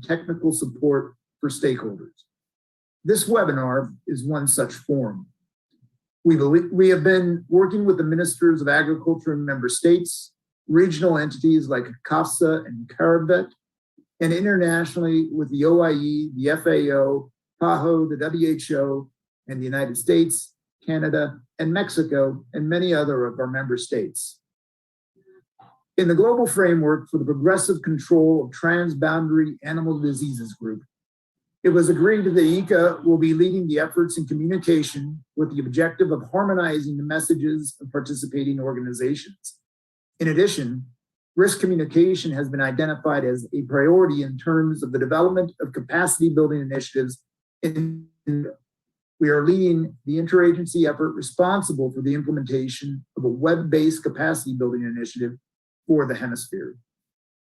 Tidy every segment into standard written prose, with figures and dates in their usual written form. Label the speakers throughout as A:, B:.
A: technical support for stakeholders. This webinar is one such forum. We have been working with the ministers of agriculture in member states, regional entities like CAFSA and CARIBET, and internationally with the OIE, the FAO, PAHO, the WHO, and the United States, Canada, and Mexico, and many other of our member states. In the global framework for the progressive control of transboundary animal diseases group, it was agreed that ICA will be leading the efforts in communication with the objective of harmonizing the messages of participating organizations. In addition, risk communication has been identified as a priority in terms of the development of capacity building initiatives. We are leading the interagency effort responsible for the implementation of a web-based capacity building initiative for the hemisphere.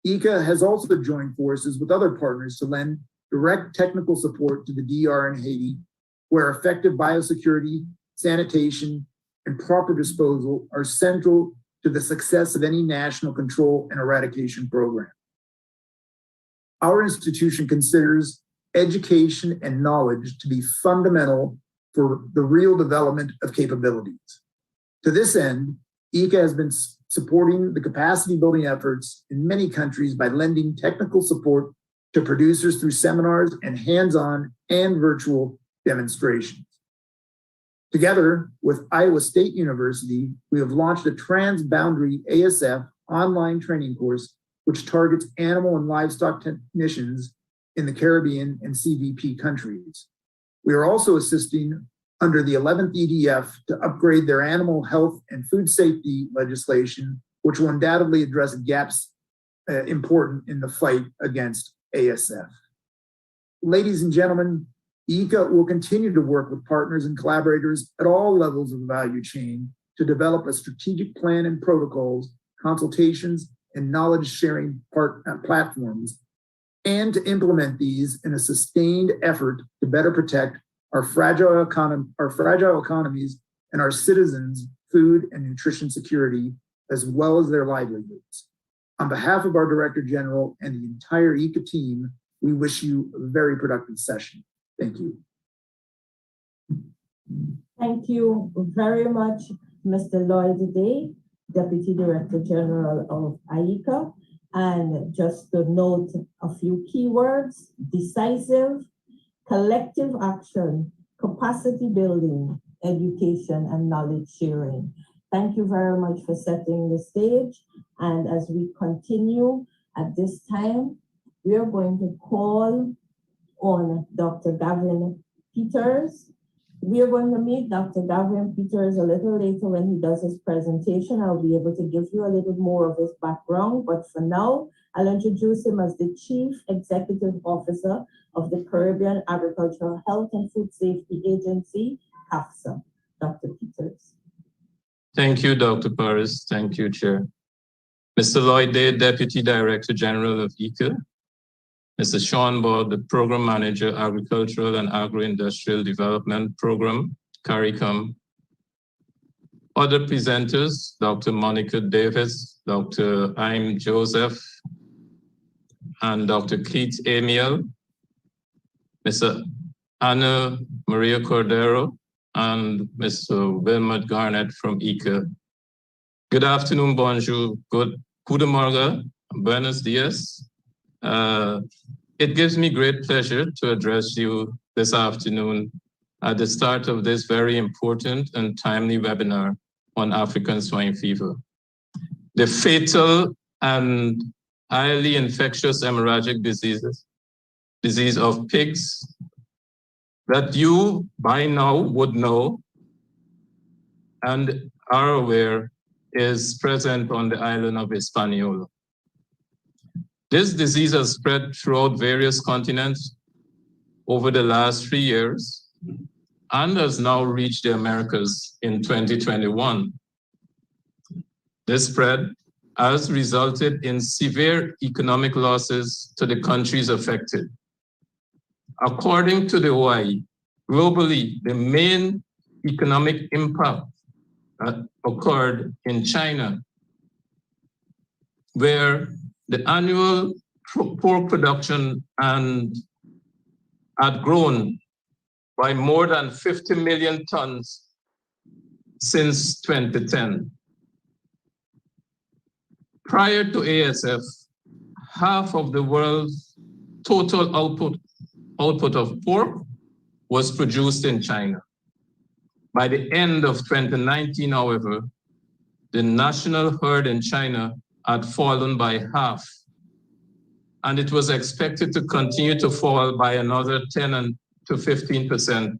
A: ICA has also joined forces with other partners to lend direct technical support to the DR and Haiti, where effective biosecurity, sanitation, and proper disposal are central to the success of any national control and eradication program. Our institution considers education and knowledge to be fundamental for the real development of capabilities. To this end, ICA has been supporting the capacity building efforts in many countries by lending technical support to producers through seminars and hands-on and virtual demonstrations. Together with Iowa State University, we have launched a transboundary ASF online training course, which targets animal and livestock technicians in the Caribbean and CVP countries. We are also assisting under the 11th EDF to upgrade their animal health and food safety legislation, which will undoubtedly address gaps important in the fight against ASF. Ladies and gentlemen, ICA will continue to work with partners and collaborators at all levels of the value chain to develop a strategic plan and protocols, consultations, and knowledge sharing platforms, and to implement these in a sustained effort to better protect our fragile economies and our citizens' food and nutrition security, as well as their livelihoods. On behalf of our Director General and the entire ICA team, we wish you a very productive session. Thank you.
B: Thank you very much, Mr. Lloyd Day, Deputy Director General of ICA. And just to note a few keywords: decisive, collective action, capacity building, education, and knowledge sharing. Thank you very much for setting the stage. And as we continue at this time, we are going to call on Dr. Gavin Peters. We are going to meet Dr. Gavin Peters a little later when he does his presentation. I'll be able to give you a little more of his background, but for now, I'll introduce him as the Chief Executive Officer of the Caribbean Agricultural Health and Food Safety Agency, CAFSA. Dr. Peters.
C: Thank you, Dr. Paris. Thank you, Chair. Mr. Lloyd Day, Deputy Director General of ICA. Mr. Sean Ball, the Program Manager, Agricultural and Agro-Industrial Development Program, CARICOM. Other presenters, Dr. Monica Davis, Dr. Aim Joseph, and Dr. Keith Amiel, Mr. Anna Maria Cordero, and Mr. Wilmot Garnett from ICA. Good afternoon, bonjour, good morning, buenos dias. It gives me great pleasure to address you this afternoon at the start of this very important and timely webinar on African swine fever. The fatal and highly infectious hemorrhagic disease of pigs that you by now would know and are aware is present on the island of Hispaniola. This disease has spread throughout various continents over the last 3 years and has now reached the Americas in 2021. This spread has resulted in severe economic losses to the countries affected. According to the OIE, globally, the main economic impact occurred in China, where the annual pork production and had grown by more than 50 million tons since 2010. Prior to ASF, half of the world's total output of pork was produced in China. By the end of 2019, however, the national herd in China had fallen by half, and it was expected to continue to fall by another 10 to 15%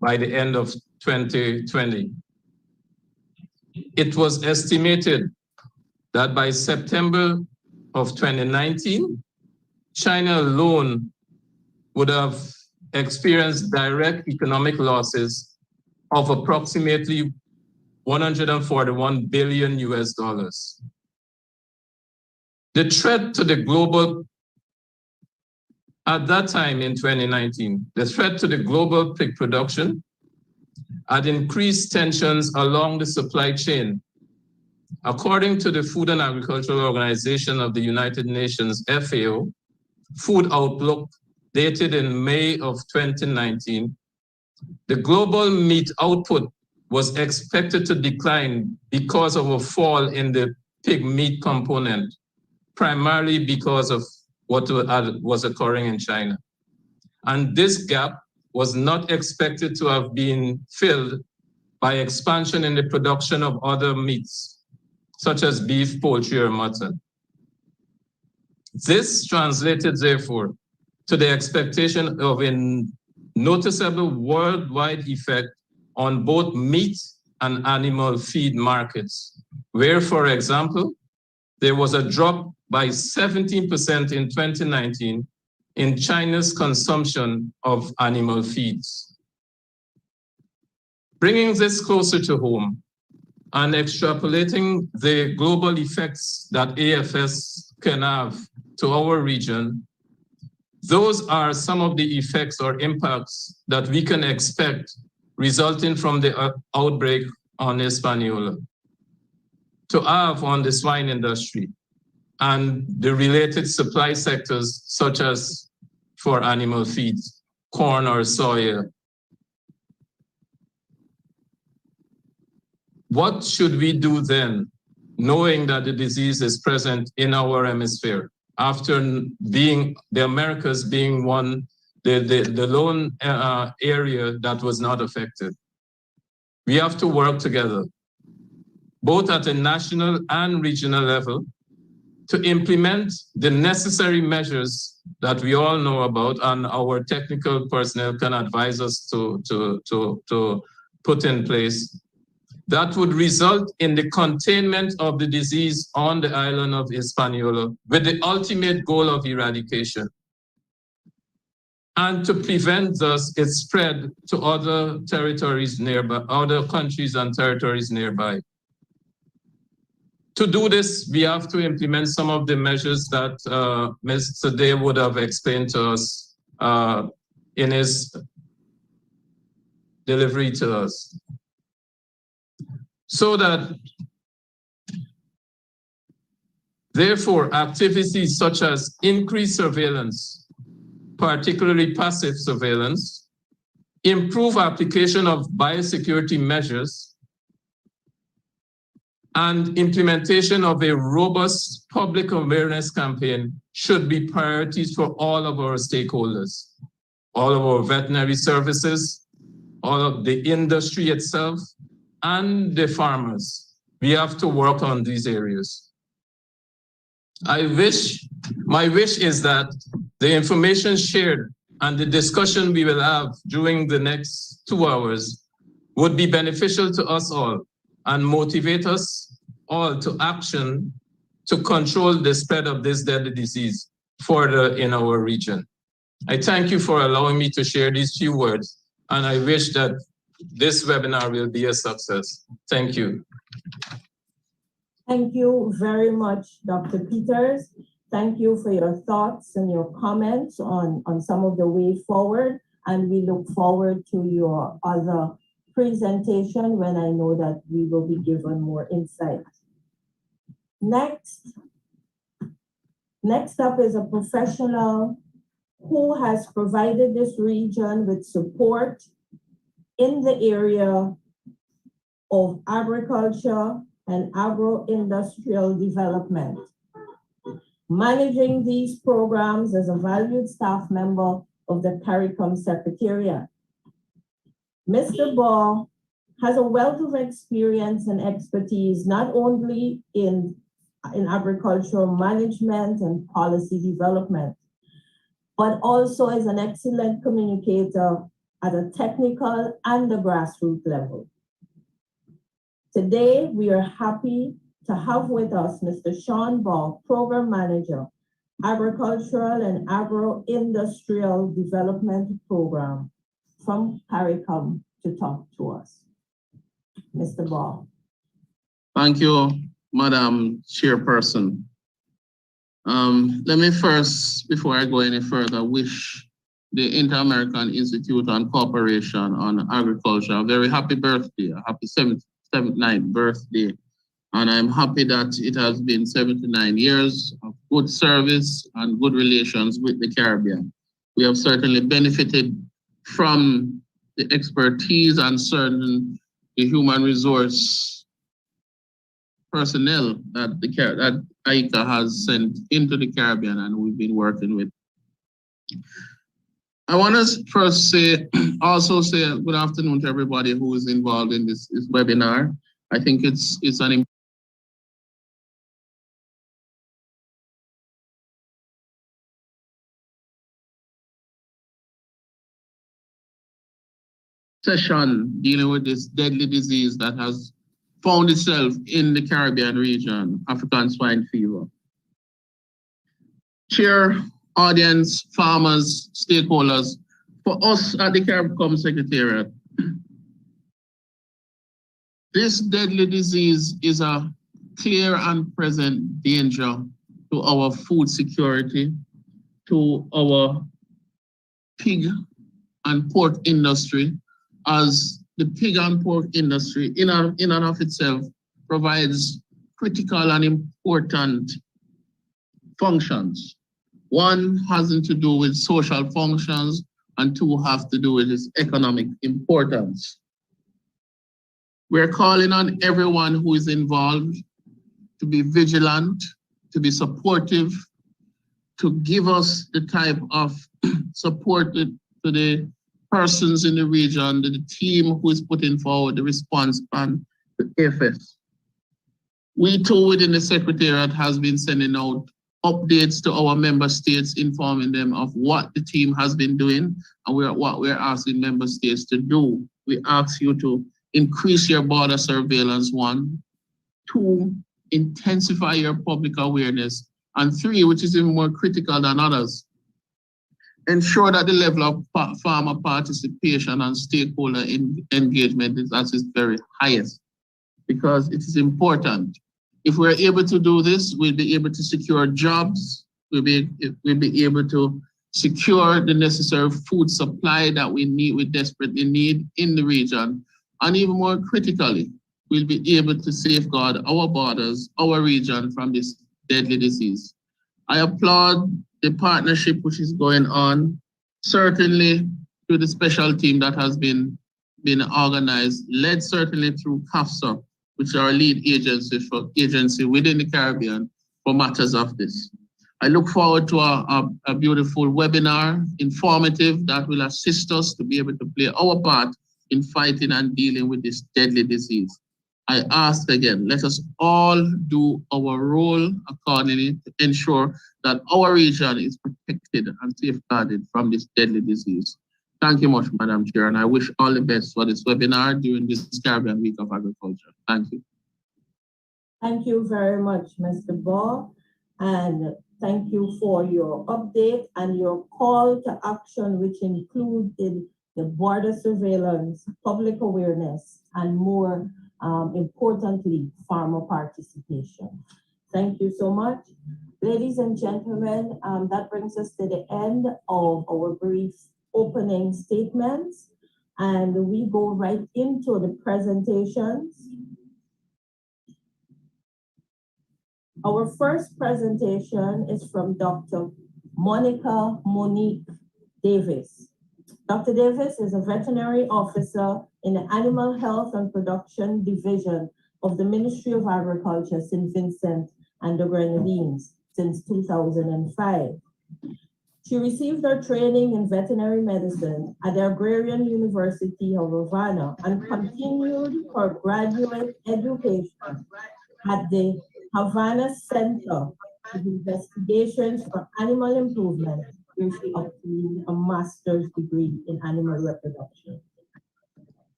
C: by the end of 2020. It was estimated that by September of 2019, China alone would have experienced direct economic losses of approximately $141 billion US. The threat to the global, at that time in 2019, the threat to the global pig production had increased tensions along the supply chain. According to the Food and Agricultural Organization of the United Nations, FAO, Food Outlook, dated in May of 2019, the global meat output was expected to decline because of a fall in the pig meat component, primarily because of what was occurring in China. And this gap was not expected to have been filled by expansion in the production of other meats, such as beef, poultry, or mutton. This translated, therefore, to the expectation of a noticeable worldwide effect on both meat and animal feed markets, where, for example, there was a drop by 17% in 2019 in China's consumption of animal feeds. Bringing this closer to home and extrapolating the global effects that AFS can have to our region, those are some of the effects or impacts that we can expect resulting from the outbreak on Hispaniola to have on the swine industry and the related supply sectors, such as for animal feeds, corn or soya. What should we do then, knowing that the disease is present in our hemisphere, after being the Americas being the lone area that was not affected? We have to work together, both at a national and regional level, to implement the necessary measures that we all know about and our technical personnel can advise us to put in place that would result in the containment of the disease on the island of Hispaniola with the ultimate goal of eradication, and to prevent thus its spread to other territories nearby, other countries and territories nearby. To do this, we have to implement some of the measures that Mr. Day would have explained to us in his delivery to us. So that, therefore, activities such as increased surveillance, particularly passive surveillance, improve application of biosecurity measures, and implementation of a robust public awareness campaign should be priorities for all of our stakeholders, all of our veterinary services, all of the industry itself, and the farmers. We have to work on these areas. My wish is that the information shared and the discussion we will have during the next 2 hours would be beneficial to us all and motivate us all to action to control the spread of this deadly disease further in our region. I thank you for allowing me to share these few words, and I wish that this webinar will be a success. Thank you.
B: Thank you very much, Dr. Peters. Thank you for your thoughts and your comments on some of the way forward, and we look forward to your other presentation when I know that we will be given more insight. Next, Next up is a professional who has provided this region with support in the area of agriculture and agro-industrial development. Managing these programs as a valued staff member of the CARICOM Secretariat. Mr. Ball has a wealth of experience and expertise, not only in agricultural management and policy development, but also is an excellent communicator at a technical and the grassroots level. Today, we are happy to have with us Mr. Sean Ball, Program Manager, Agricultural and Agro-Industrial Development Program from CARICOM to talk to us. Mr. Ball.
D: Thank you, Madam Chairperson. Let me first, before I go any further, wish the Inter-American Institute on Cooperation on Agriculture a very happy birthday, a happy 79th birthday. And I'm happy that it has been 79 years of good service and good relations with the Caribbean. We have certainly benefited from the expertise and certain the human resource personnel that AICA has sent into the Caribbean and we've been working with. I want to first say good afternoon to everybody who is involved in this webinar. I think it's an session dealing with this deadly disease that has found itself in the Caribbean region, African swine fever. Chair, audience, farmers, stakeholders, for us at the CARICOM Secretariat, this deadly disease is a clear and present danger to our food security, to our pig and pork industry, as the pig and pork industry in and of itself provides critical and important functions. One has to do with social functions and two have to do with its economic importance. We're calling on everyone who is involved to be vigilant, to be supportive, to give us the type of support to the persons in the region, the team who is putting forward the response plan to AFS. We too within the Secretariat has been sending out updates to our member states, informing them of what the team has been doing and what we're asking member states to do. We ask you to increase your border surveillance, 1, 2, intensify your public awareness, and 3, which is even more critical than others, ensure that the level of farmer participation and stakeholder engagement is at its very highest, because it is important. If we're able to do this, we'll be able to secure jobs, we'll be able to secure the necessary food supply that we desperately need in the region. And even more critically, we'll be able to safeguard our borders, our region from this deadly disease. I applaud the partnership which is going on, certainly through the special team that has been organized, led certainly through CAFSA, which is our lead agency within the Caribbean for matters of this. I look forward to a beautiful webinar, informative, that will assist us to be able to play our part in fighting and dealing with this deadly disease. I ask again, let us all do our role accordingly to ensure that our region is protected and safeguarded from this deadly disease. Thank you much, Madam Chair, and I wish all the best for this webinar during this Caribbean Week of Agriculture. Thank you.
B: Thank you very much, Mr. Ball, and thank you for your update and your call to action, which included the border surveillance, public awareness, and more importantly, farmer participation. Thank you so much. Ladies and gentlemen, that brings us to the end of our brief opening statements, and we go right into the presentations. Our first presentation is from Dr. Monica Monique Davis. Dr. Davis is a veterinary officer in the Animal Health and Production Division of the Ministry of Agriculture, St. Vincent and the Grenadines since 2005. She received her training in veterinary medicine at the Agrarian University of Havana and continued her graduate education at the Havana Center of Investigations for Animal Improvement, where she obtained a master's degree in animal reproduction.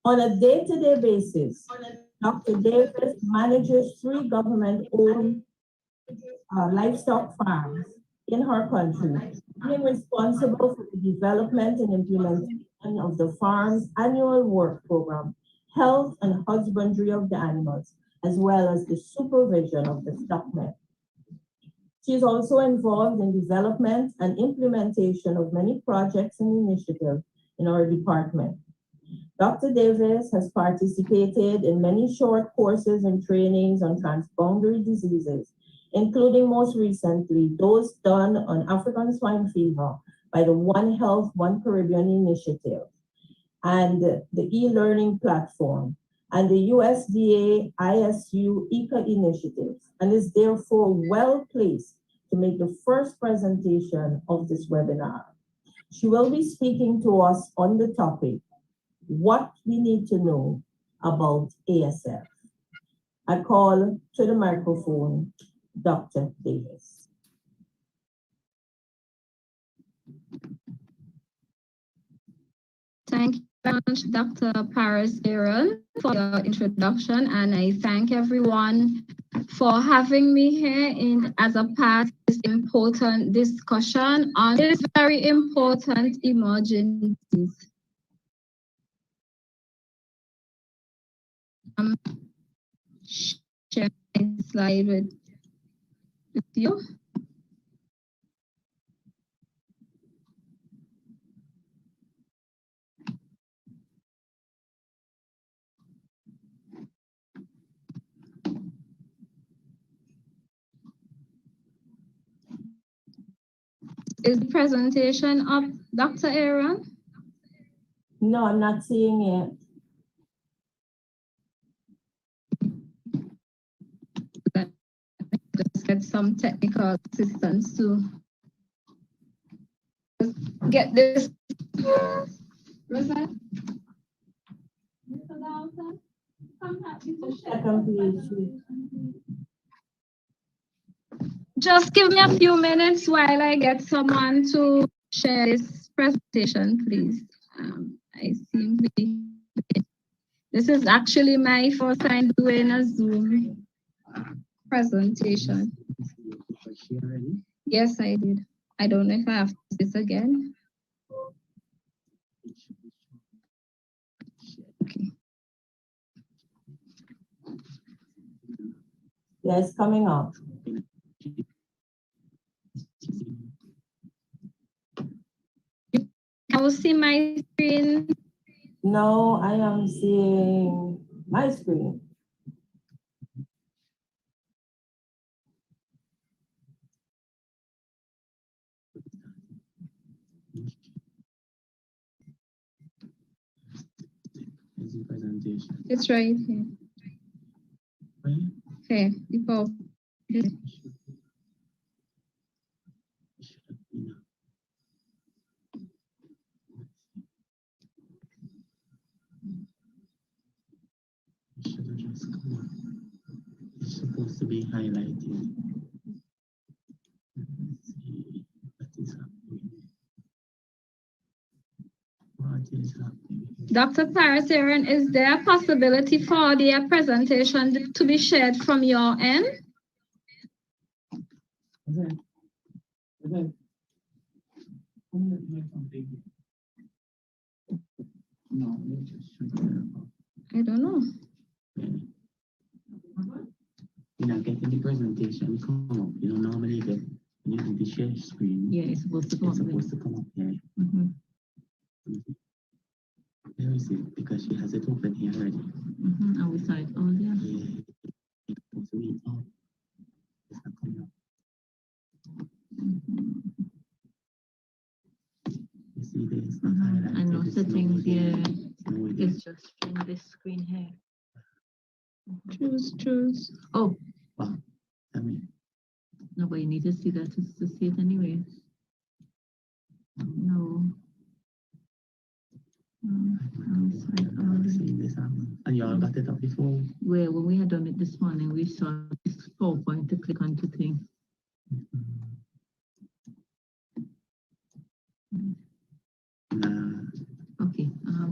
B: On a day-to-day basis, Dr. Davis manages 3 government-owned livestock farms in her country, being responsible for the development and implementation of the farm's annual work program, health and husbandry of the animals, as well as the supervision of the stockmen. She is also involved in development and implementation of many projects and initiatives in our department. Dr. Davis has participated in many short courses and trainings on transboundary diseases, including most recently those done on African swine fever by the One Health, One Caribbean initiative and the e-learning platform and the USDA ISU ECA initiatives, and is therefore well placed to make the first presentation of this webinar. She will be speaking to us on the topic, what we need to know about ASF. I call to the microphone Dr. Davis.
E: Thank you very much, Dr. Paris Aaron, for your introduction, and I thank everyone for having me here as a part of this important discussion on this very important emerging disease. Share my slide with you. Is the presentation up, Dr. Aaron?
B: No, I'm not seeing it.
E: Just get some technical assistance to get this. Second,
B: Please.
E: Just give me a few minutes while I get someone to share this presentation, please. I seem to be. This is actually my first time doing a Zoom presentation. Yes, I did. I don't know if I have to do this again. Okay.
B: Yeah, it's coming up.
E: Can you see my screen?
B: No, I am seeing my screen.
E: It's right here. Okay, before.
F: It's supposed to be highlighted. Let's see what is happening. What is happening?
E: Dr. Paris Aaron, is there a possibility for the presentation to be shared from your end?
F: No, we just should.
E: I don't know.
F: You're not getting the presentation come up. You don't normally get you do the share screen.
G: Yeah, it's supposed to come up.
F: It's supposed to come up here. Where is it? Because she has it open here already.
G: And we saw it earlier.
F: Yeah. It's supposed to be up. It's not days.
G: I know settings, yeah.
F: No,
G: It's just in this screen here.
E: Choose.
G: Oh,
F: I mean,
G: no, but you need to see that to see it anyway. No.
F: I've seen this happen. And y'all got it up before.
G: Where when we had done it this morning, we saw this PowerPoint to click onto thing.
F: Nah.
G: Okay.
F: Nah.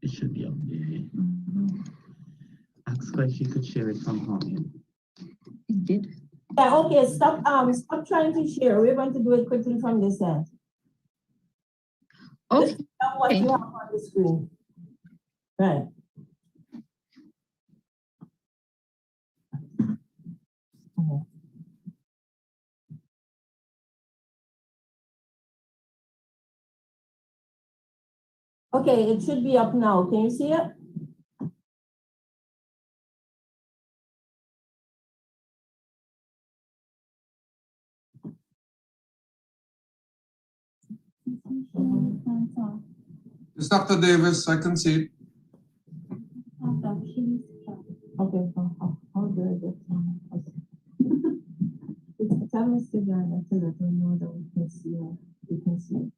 F: It should be up there. Ask her if she could share it from home.
G: It did.
B: Yeah, okay, stop trying to share. We're going to do it quickly from this end.
E: Okay.
B: Just tell what you have on the screen. Right. Okay, it should be up now. Can you see it?
H: It's Dr. Davis, I can see it.
B: Okay, so how do I get tell Mr. Garner to let him know that we can see it.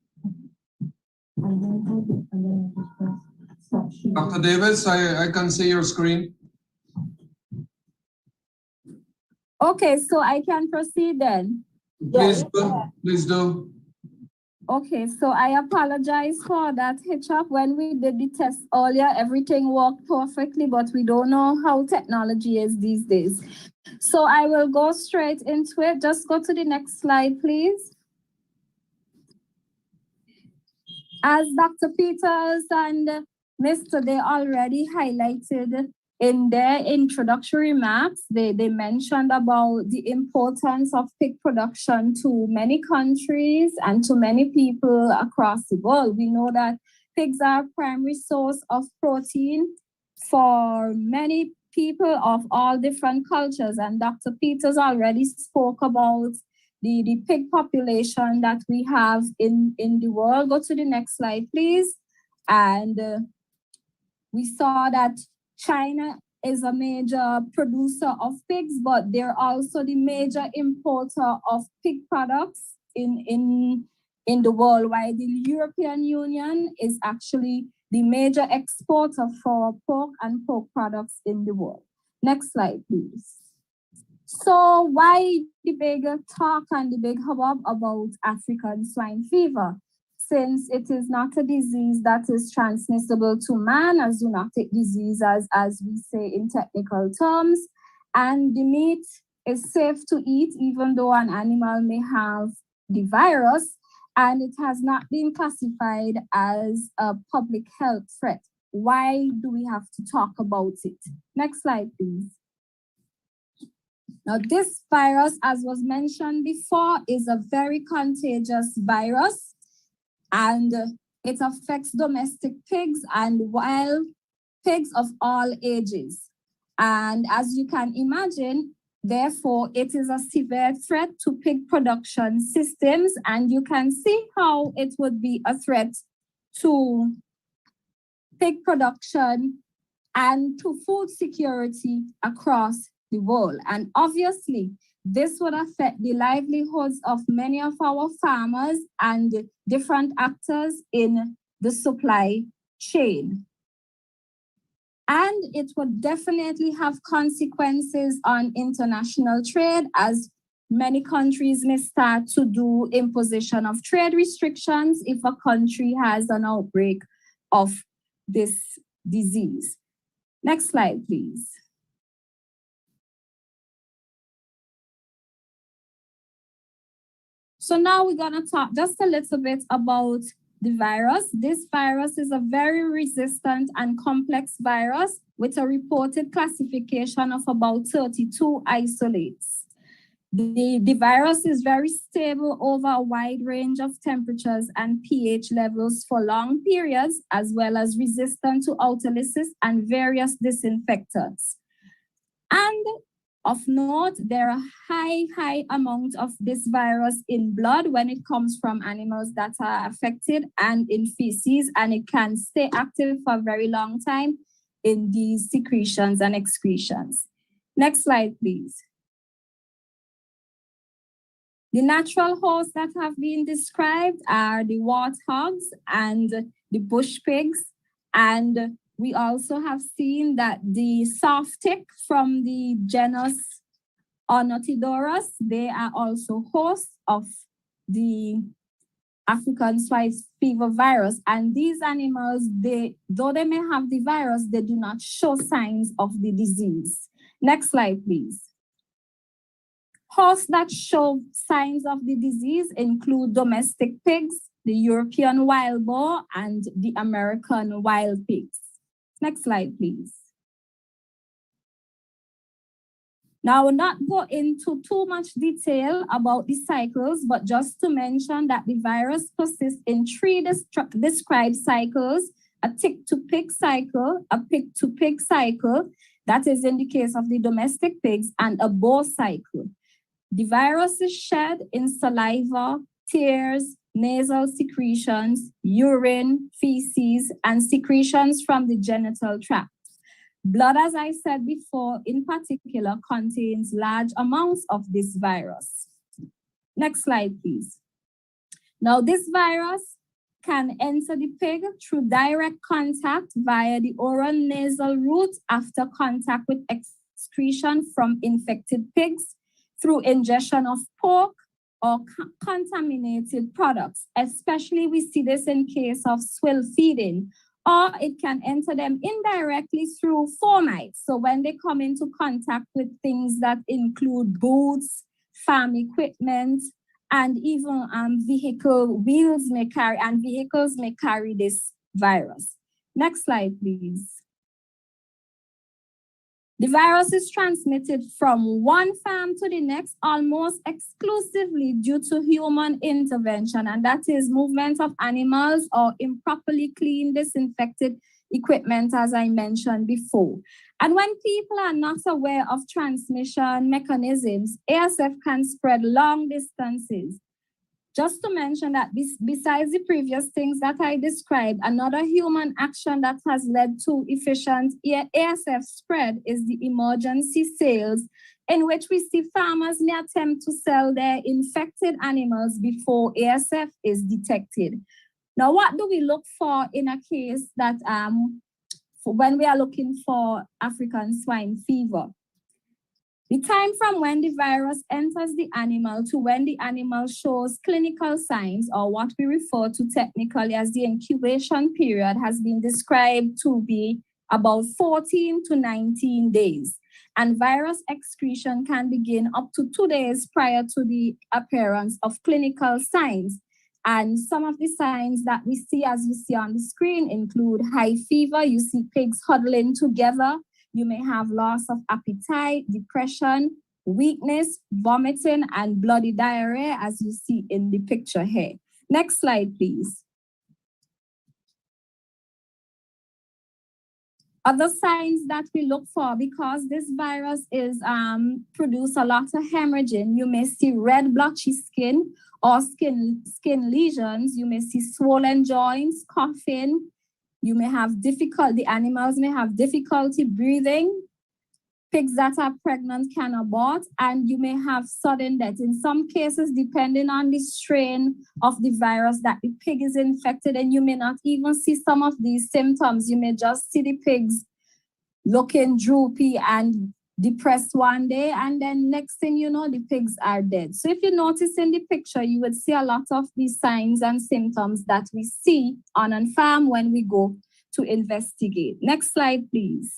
B: And then just press stop sharing.
H: Dr. Davis, I can see your screen.
E: Okay, so I can proceed then.
H: Please do. Please do.
E: Okay, so I apologize for that hitch up. When we did the test earlier, everything worked perfectly, but we don't know how technology is these days. So I will go straight into it. Just go to the next slide, please. As Dr. Peters and Mr. They already highlighted in their introductory remarks, they mentioned about the importance of pig production to many countries and to many people across the world. We know that pigs are a primary source of protein for many people of all different cultures. And Dr. Peters already spoke about the pig population that we have in the world. Go to the next slide, please. And we saw that China is a major producer of pigs, but they're also the major importer of pig products in the world, while the European Union is actually the major exporter for pork and pork products in the world. Next slide, please. So why the big talk and the big hubbub about African swine fever? Since it is not a disease that is transmissible to man, a zoonotic disease, as we say in technical terms, and the meat is safe to eat even though an animal may have the virus, and it has not been classified as a public health threat. Why do we have to talk about it? Next slide, please. Now, this virus, as was mentioned before, is a very contagious virus, and it affects domestic pigs and wild pigs of all ages. And as you can imagine, therefore, it is a severe threat to pig production systems, and you can see how it would be a threat to pig production and to food security across the world. And obviously, this would affect the livelihoods of many of our farmers and different actors in the supply chain. And it would definitely have consequences on international trade, as many countries may start to do imposition of trade restrictions if a country has an outbreak of this disease. Next slide, please. So now we're gonna talk just a little bit about the virus. This virus is a very resistant and complex virus with a reported classification of about 32 isolates. The virus is very stable over a wide range of temperatures and pH levels for long periods, as well as resistant to autolysis and various disinfectants. And
I: Of note, there are high amount of this virus in blood when it comes from animals that are affected and in feces, and it can stay active for a very long time in these secretions and excretions. Next slide, please. The natural hosts that have been described are the warthogs and the bush pigs, and we also have seen that the soft tick from the genus Ornithodorus, they are also hosts of the African swine fever virus. And these animals, though they may have the virus, they do not show signs of the disease. Next slide, please. Hosts that show signs of the disease include domestic pigs, the European wild boar, and the American wild pigs. Next slide, please. Now, I will not go into too much detail about the cycles, but just to mention that the virus persists in three described cycles: a tick-to-pig cycle, a pig-to-pig cycle, that is in the case of the domestic pigs, and a boar cycle. The virus is shed in saliva, tears, nasal secretions, urine, feces, and secretions from the genital tract. Blood, as I said before, in particular, contains large amounts of this virus. Next slide, please. Now, this virus can enter the pig through direct contact via the oral nasal route after contact with excretion from infected pigs, through ingestion of pork or contaminated products. Especially we see this in case of swill feeding, or it can enter them indirectly through fomites. So when they come into contact with things that include boots, farm equipment, and even vehicles may carry this virus. Next slide, please. The virus is transmitted from one farm to the next almost exclusively due to human intervention, and that is movement of animals or improperly cleaned, disinfected equipment, as I mentioned before. And when people are not aware of transmission mechanisms, ASF can spread long distances. Just to mention that besides the previous things that I described, another human action that has led to efficient ASF spread is the emergency sales, in which we see farmers may attempt to sell their infected animals before ASF is detected. Now, what do we look for in a case that when we are looking for African swine fever? The time from when the virus enters the animal to when the animal shows clinical signs, or what we refer to technically as the incubation period, has been described to be about 14 to 19 days. And virus excretion can begin up to 2 days prior to the appearance of clinical signs. And some of the signs that we see, as you see on the screen, include high fever. You see pigs huddling together. You may have loss of appetite, depression, weakness, vomiting, and bloody diarrhea, as you see in the picture here. Next slide, please. Other signs that we look for, because this virus is produce a lot of hemorrhaging, you may see red blotchy skin or skin lesions. You may see swollen joints, coughing. You may have the animals may have difficulty breathing. Pigs that are pregnant can abort, and you may have sudden death. In some cases, depending on the strain of the virus that the pig is infected, and you may not even see some of these symptoms. You may just see the pigs looking droopy and depressed one day, and then next thing you know, the pigs are dead. So if you notice in the picture, you would see a lot of these signs and symptoms that we see on a farm when we go to investigate. Next slide, please.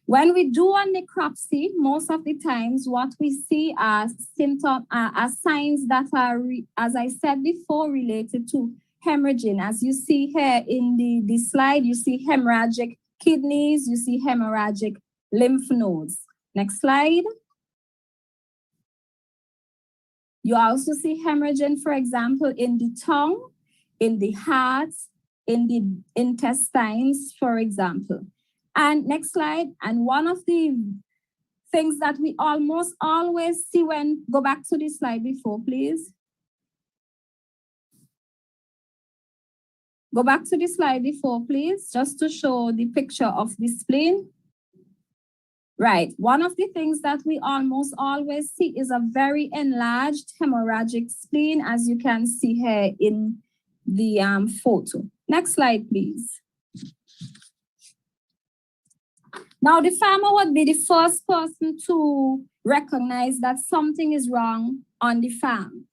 I: When we do a necropsy, most of the times what we see are symptoms, are signs that are, as I said before, related to hemorrhaging. As you see here in the slide, you see hemorrhagic kidneys, you see hemorrhagic lymph nodes. Next slide. You also see hemorrhaging, for example, in the tongue, in the heart, in the intestines, for example. And next slide. And one of the things that we almost always see when, go back to the slide before, please. Go back to the slide before, please, just to show the picture of the spleen. Right, one of the things that we almost always see is a very enlarged hemorrhagic spleen, as you can see here in the photo. Next slide, please. Now, the farmer would be the first person to recognize that something is wrong on the farm.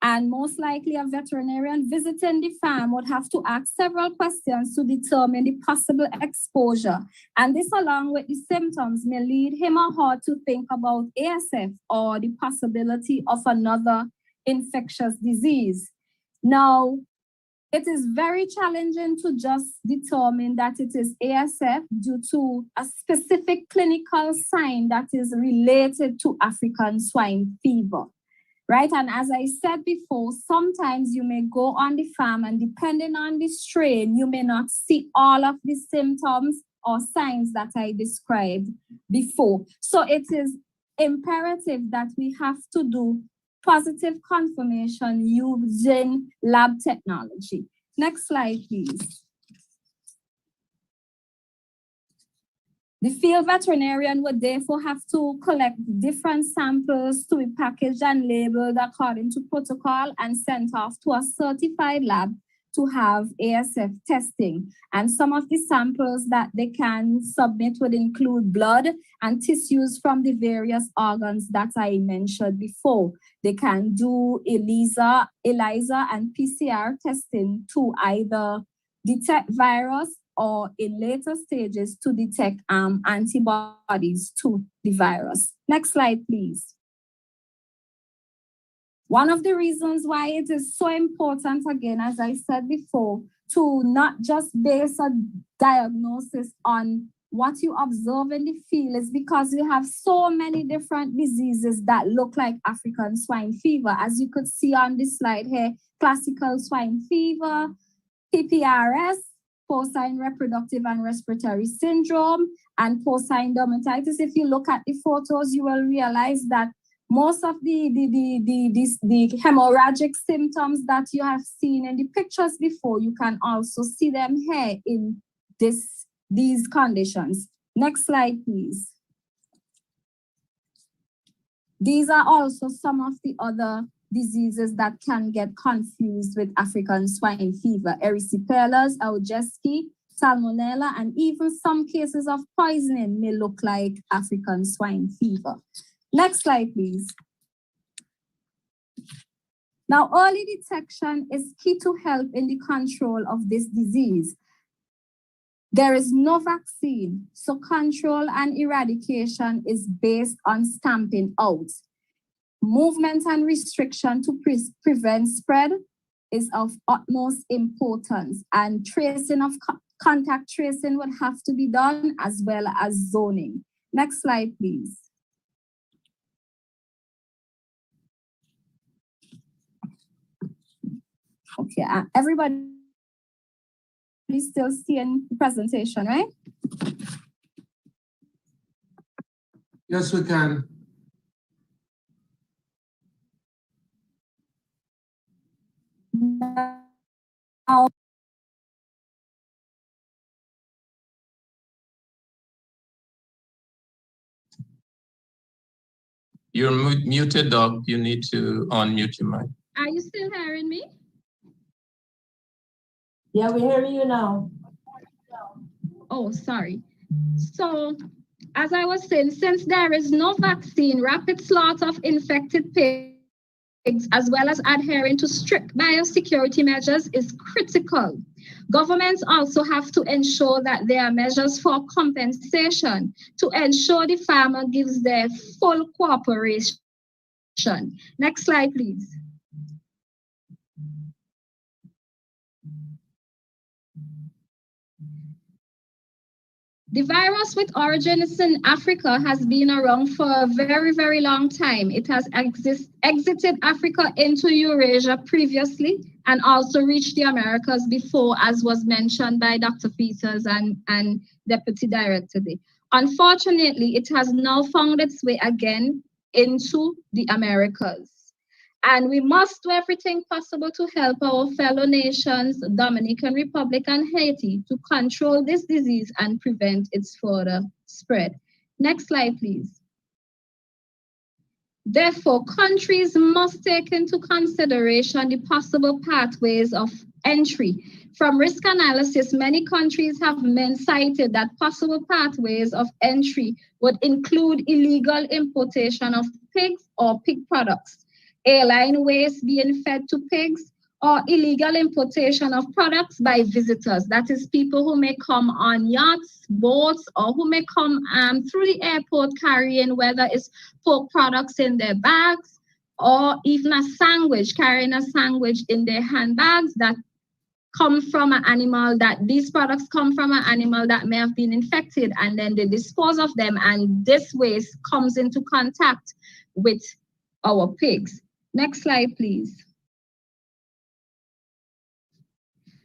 I: And most likely a veterinarian visiting the farm would have to ask several questions to determine the possible exposure. And this, along with the symptoms, may lead him or her to think about ASF or the possibility of another infectious disease. Now, it is very challenging to just determine that it is ASF due to a specific clinical sign that is related to African swine fever. Right, and as I said before, sometimes you may go on the farm and depending on the strain, you may not see all of the symptoms or signs that I described before. So it is imperative that we have to do positive confirmation using lab technology. Next slide, please. The field veterinarian would therefore have to collect different samples to be packaged and labeled according to protocol and sent off to a certified lab to have ASF testing. And some of the samples that they can submit would include blood and tissues from the various organs that I mentioned before. They can do ELISA and PCR testing to either detect virus or in later stages to detect antibodies to the virus. Next slide, please. One of the reasons why it is so important, again, as I said before, to not just base a diagnosis on what you observe in the field is because we have so many different diseases that look like African swine fever. As you could see on this slide here, classical swine fever, PPRS, porcine reproductive and respiratory syndrome, and porcine dermatitis. If you look at the photos, you will realize that most of the hemorrhagic symptoms that you have seen in the pictures before, you can also see them here in these conditions. Next slide, please. These are also some of the other diseases that can get confused with African swine fever: erysipelas, Algeski, salmonella, and even some cases of poisoning may look like African swine fever. Next slide, please. Now, early detection is key to help in the control of this disease. There is no vaccine, so control and eradication is based on stamping out. Movement and restriction to prevent spread is of utmost importance, and tracing of contact tracing would have to be done as well as zoning. Next slide, please. Okay, everybody still seeing the presentation, right?
H: Yes, we can.
I: Now,
C: You're muted, Doc. You need to unmute your mic.
E: Are you still hearing me?
B: Yeah, we hear you now.
E: Oh, sorry. So, as I was saying, since there is no vaccine, rapid slaughter of infected pigs, as well as adhering to strict biosecurity measures, is critical. Governments also have to ensure that there are measures for compensation to ensure the farmer gives their full cooperation. Next slide, please. The virus with origins in Africa has been around for a very, very long time. It has exited Africa into Eurasia previously and also reach the Americas before, as was mentioned by Dr. Peters and Deputy Director Day. Unfortunately, it has now found its way again into the Americas. And we must do everything possible to help our fellow nations, Dominican Republic and Haiti, to control this disease and prevent its further spread. Next slide, please. Therefore, countries must take into consideration the possible pathways of entry. From risk analysis, many countries have cited that possible pathways of entry would include illegal importation of pigs or pig products, airline waste being fed to pigs, or illegal importation of products by visitors. That is people who may come on yachts, boats, or who may come through the airport carrying whether it's pork products in their bags or even a sandwich, carrying a sandwich in their handbags that come from an animal that these products come from an animal that may have been infected, and then they dispose of them, and this waste comes into contact with our pigs. Next slide, please.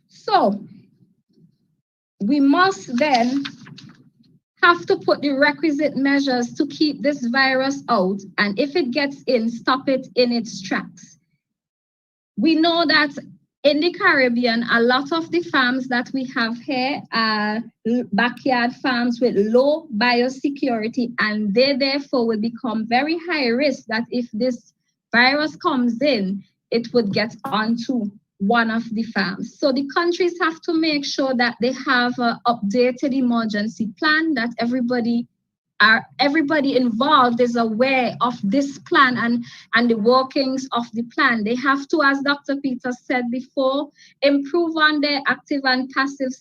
E: So we must then have to put the requisite measures to keep this virus out, and if it gets in, stop it in its tracks. We know that in the Caribbean, a lot of the farms that we have here are backyard farms with low biosecurity, and they therefore will become very high risk that if this virus comes in, it would get onto one of the farms. So the countries have to make sure that they have an updated emergency plan, that everybody involved is aware of this plan and the workings of the plan. They have to, as Dr. Peters said before, improve on their active and passive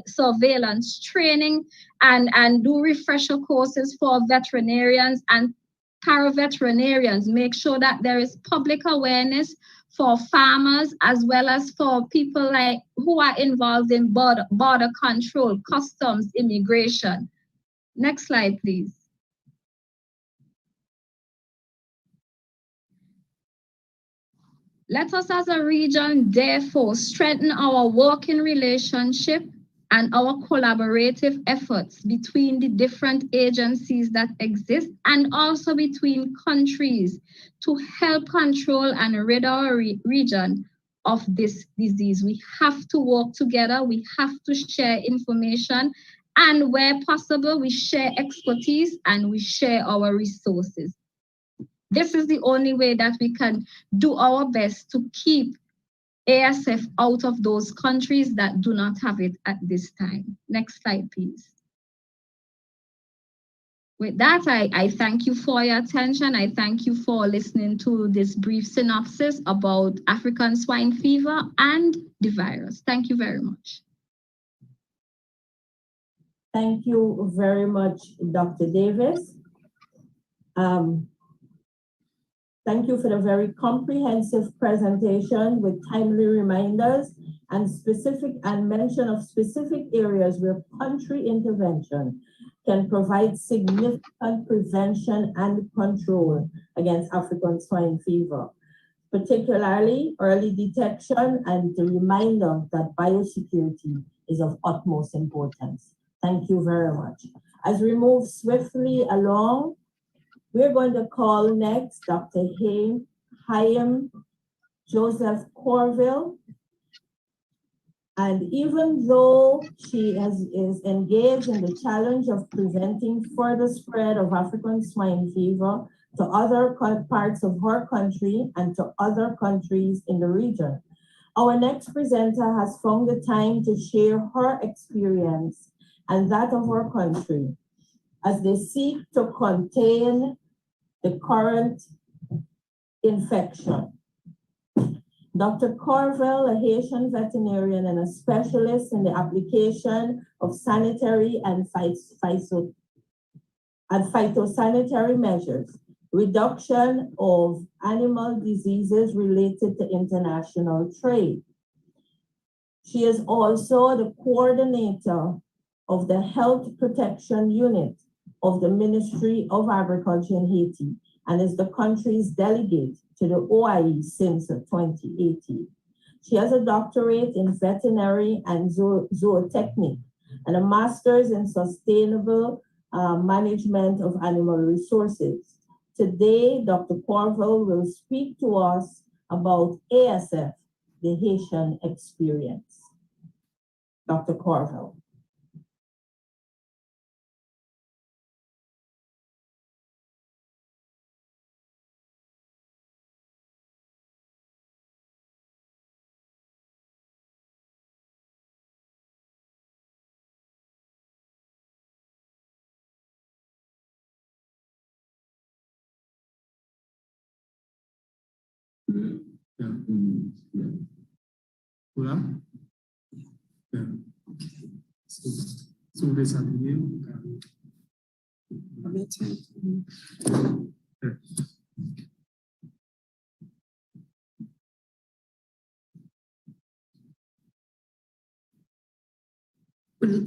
E: surveillance training and do refresher courses for veterinarians and paraveterinarians. Make sure that there is public awareness for farmers as well as for people who are involved in border control, customs, immigration. Next slide, please. Let us as a region, therefore, strengthen our working relationship and our collaborative efforts between the different agencies that exist and also between countries to help control and rid our region of this disease. We have to work together. We have to share information, and where possible, we share expertise and we share our resources. This is the only way that we can do our best to keep ASF out of those countries that do not have it at this time. Next slide, please. With that, I thank you for your attention. I thank you for listening to this brief synopsis about African swine fever and the virus. Thank you very much.
B: Thank you very much, Dr. Davis. Thank you for the very comprehensive presentation with timely reminders and mention of specific areas where country intervention can provide significant prevention and control against African swine fever, particularly early detection and the reminder that biosecurity is of utmost importance. Thank you very much. As we move swiftly along, we're going to call next Dr. Chaim Joseph Corville. And even though she is engaged in the challenge of preventing further spread of African swine fever to other parts of her country and to other countries in the region, our next presenter has found the time to share her experience and that of her country as they seek to contain the current infection. Dr. Corville, a Haitian veterinarian and a specialist in the application of sanitary and phytosanitary measures, reduction of animal diseases related to international trade. She is also the coordinator of the Health Protection Unit of the Ministry of Agriculture in Haiti and is the country's delegate to the OIE since 2018. She has a doctorate in veterinary and zootechnic and a master's in sustainable management of animal resources. Today, Dr. Corville will speak to us about ASF, the Haitian experience. Dr. Corville.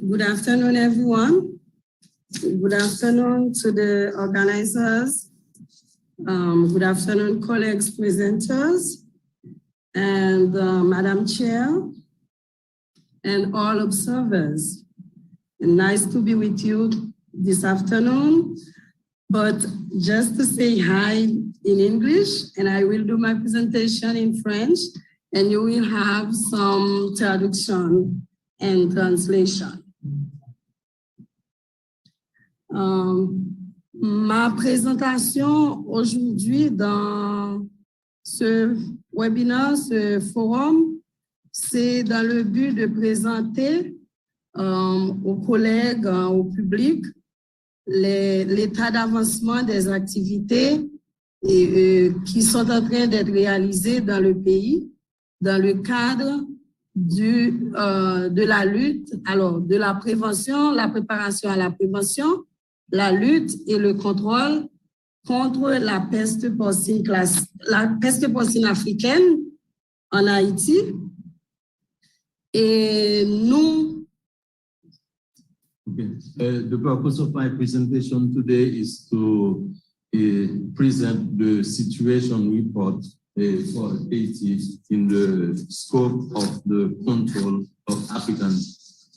J: Good afternoon, everyone. Good afternoon to the organizers. Good afternoon, colleagues, presenters, and Madam Chair, and all observers. And nice to be with you this afternoon. But just to say hi in English, and I will do my presentation in French, and you will have some traduction and translation. Ma présentation aujourd'hui dans ce webinaire, ce forum, c'est dans le but de présenter aux collègues, au public, l'état d'avancement des activités qui sont en train d'être réalisées dans le pays, dans le cadre de la lutte, alors de la prévention, la préparation à la prévention, la lutte et le contrôle contre la peste porcine africaine en Haïti. Et nous...
K: Okay. The purpose of my presentation today is to present the situation report for Haiti in the scope of the control of African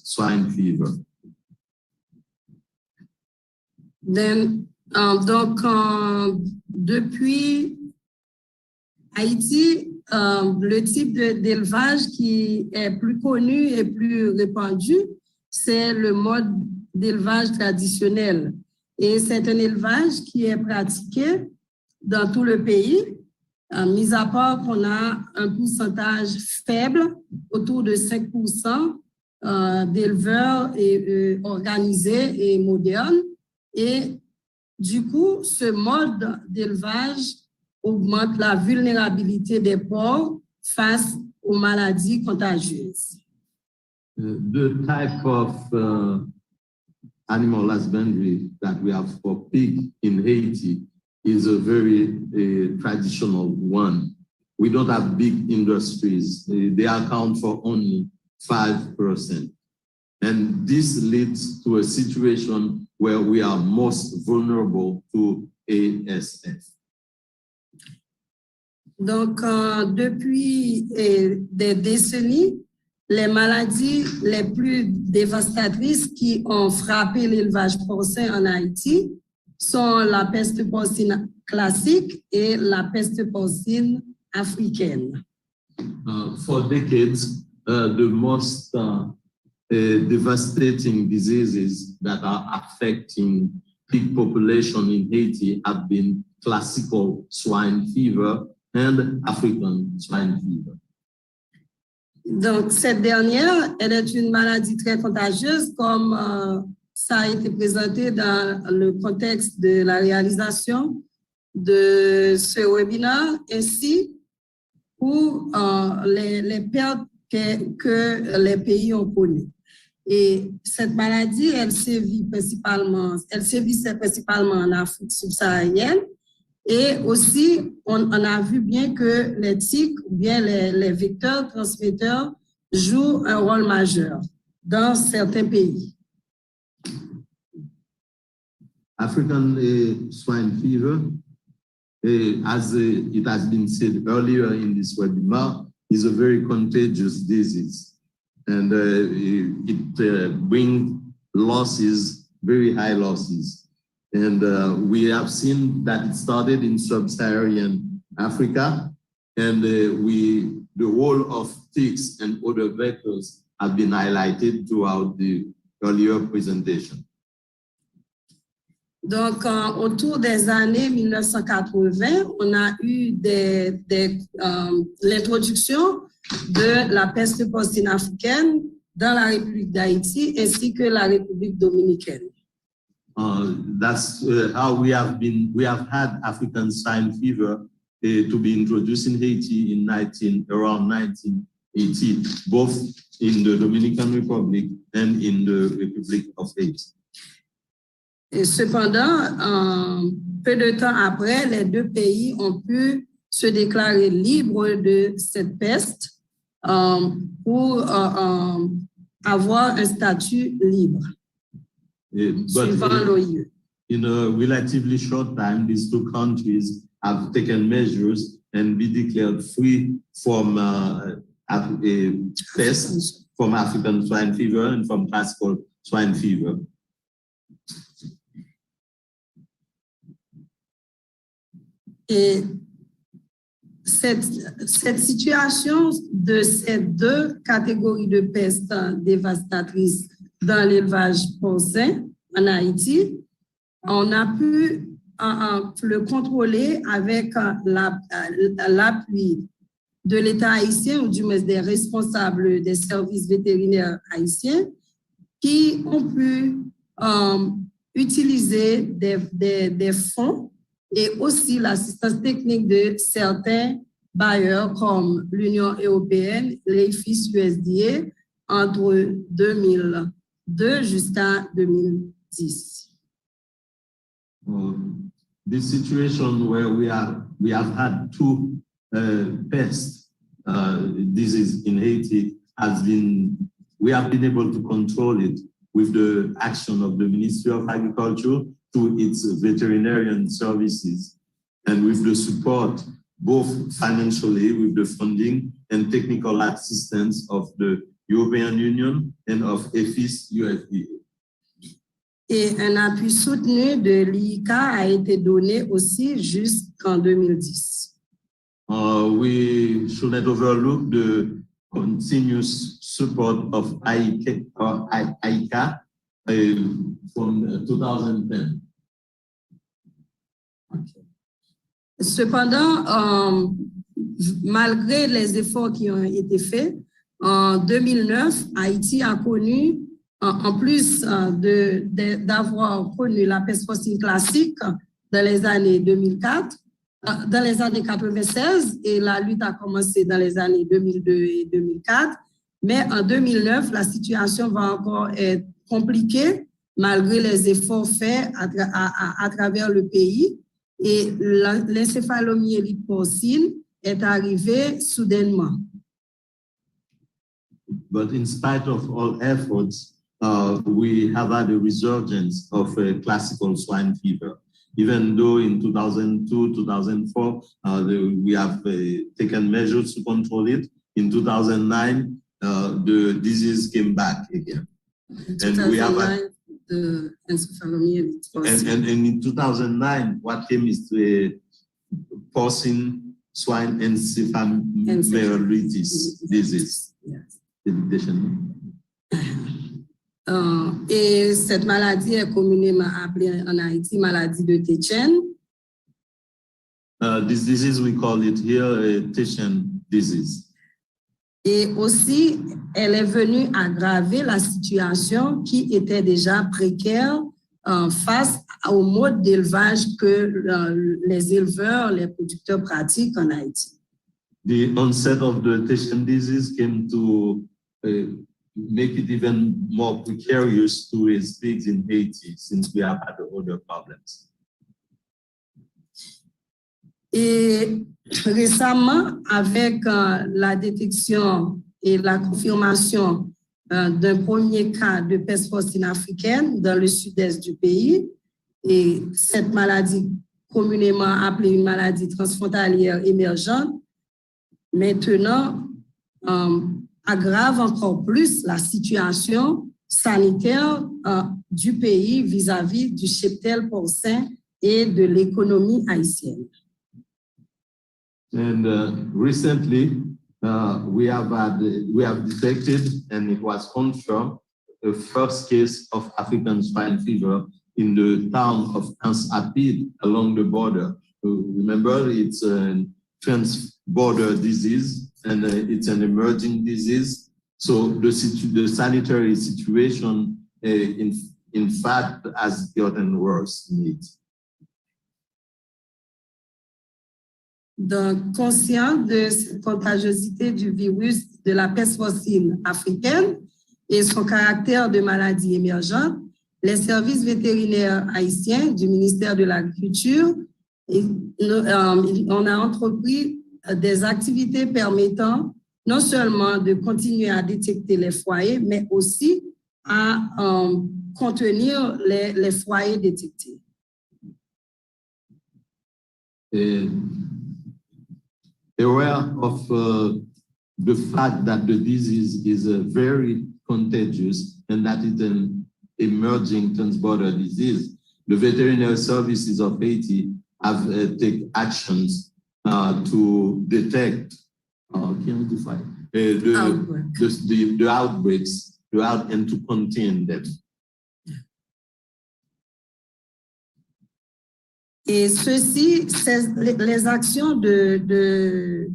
K: swine fever.
J: Donc, depuis Haïti, le type d'élevage qui est plus connu et plus répandu, c'est le mode d'élevage traditionnel. Et c'est un élevage qui est pratiqué dans tout le pays, mis à part qu'on a un pourcentage faible, autour de 5% d'éleveurs organisés et modernes. Et du coup, ce mode d'élevage augmente la vulnérabilité des porcs face aux maladies contagieuses.
K: The type of animal husbandry that we have for pig in Haiti is a very traditional one. We don't have big industries. They account for only 5%. And this leads to a situation where we are most vulnerable to ASF.
J: Donc, depuis des décennies, les maladies les plus dévastatrices qui ont frappé l'élevage porcin en Haïti sont la peste porcine classique et la peste porcine africaine.
K: For decades, the most devastating diseases that are affecting pig population in Haiti have been classical swine fever and African swine fever.
J: Donc, cette dernière, elle est une maladie très contagieuse, comme ça a été présenté dans le contexte de la réalisation de ce webinaire, ainsi pour les pertes que les pays ont connues. Et cette maladie, elle sévit principalement en Afrique subsaharienne. Et aussi, on a vu bien que les tiques ou bien les vecteurs transmetteurs jouent un rôle majeur dans certains pays.
K: African swine fever, as it has been said earlier in this webinar, is a very contagious disease, and it brings losses, very high losses. And we have seen that it started in sub-Saharan Africa, and the role of ticks and other vectors have been highlighted throughout the earlier presentation.
J: Donc, autour des années 1980, on a eu l'introduction de la peste porcine africaine dans la République d'Haïti ainsi que la République dominicaine.
K: That's how we have had African swine fever to be introduced in Haiti in around 1980, both in the Dominican Republic and in the Republic of Haiti.
J: Et cependant, peu de temps après, les deux pays ont pu se déclarer libres de cette peste pour avoir un statut libre. Suivant l'OIE.
K: In a relatively short time, these two countries have taken measures and be declared free from pests from African swine fever and from classical swine fever.
J: Et cette situation de ces deux catégories de pestes dévastatrices dans l'élevage porcin en Haïti, on a pu le contrôler avec l'appui de l'État haïtien ou du moins des responsables des services vétérinaires haïtiens qui ont pu utiliser des fonds et aussi l'assistance technique de certains bailleurs comme l'Union européenne, l'APHIS USDA, entre 2002 jusqu'à 2010.
K: This situation where we have had two pest disease in Haiti we have been able to control it with the action of the Ministry of Agriculture through its veterinarian services and with the support both financially with the funding and technical assistance of the European Union and of APHIS USDA.
J: Et un appui soutenu de l'IICA a été donné aussi jusqu'en 2010.
K: We should not overlook the continuous support of IICA from 2010.
J: Okay. Cependant, malgré les efforts qui ont été faits, en 2009, Haïti a connu, en plus d'avoir connu la peste porcine classique dans les années 2004, dans les années 96, et la lutte a commencé dans les années 2002 et 2004, mais en 2009, la situation va encore être compliquée malgré les efforts faits à travers le pays, et l'encéphalomyélite porcine est arrivée soudainement.
K: But in spite of all efforts, we have had a resurgence of classical swine fever. Even though in 2002, 2004, we have taken measures to control it, in 2009, the disease came back again. And we have
J: the encephalomyelite porcine.
K: And in 2009, what came is the porcine swine encephalomyelitis disease.
J: Yes.
K: Et
J: cette maladie est communément appelée en Haïti maladie de Téchen.
K: This disease, we call it here Téchen disease.
J: Et aussi, elle est venue aggraver la situation qui était déjà précaire face au mode d'élevage que les éleveurs, les producteurs pratiquent en Haïti.
K: The onset of the Téchen disease came to make it even more precarious to raise pigs in Haiti since we have had other problems.
J: Et récemment, avec la détection et la confirmation d'un premier cas de peste porcine africaine dans le sud-est du pays, et cette maladie communément appelée une maladie transfrontalière émergente, maintenant, aggrave encore plus la situation sanitaire du pays vis-à-vis du cheptel porcin et de l'économie haïtienne.
K: And recently, we have detected, and it was confirmed, the first case of African swine fever in the town of Ans-Apid along the border. Remember, it's a trans-border disease, and it's an emerging disease. So the sanitary situation, in fact, has gotten worse in it.
J: Donc, conscient de cette contagiosité du virus de la peste porcine africaine et son caractère de maladie émergente, les services vétérinaires haïtiens du ministère de l'Agriculture, on a entrepris des activités permettant non seulement de continuer à détecter les foyers, mais aussi à contenir les foyers détectés.
K: Aware of the fact that the disease is very contagious and that it's an emerging transborder disease, the veterinary services of Haiti have taken actions to detect the outbreaks and to contain them.
J: Et ceci, les actions de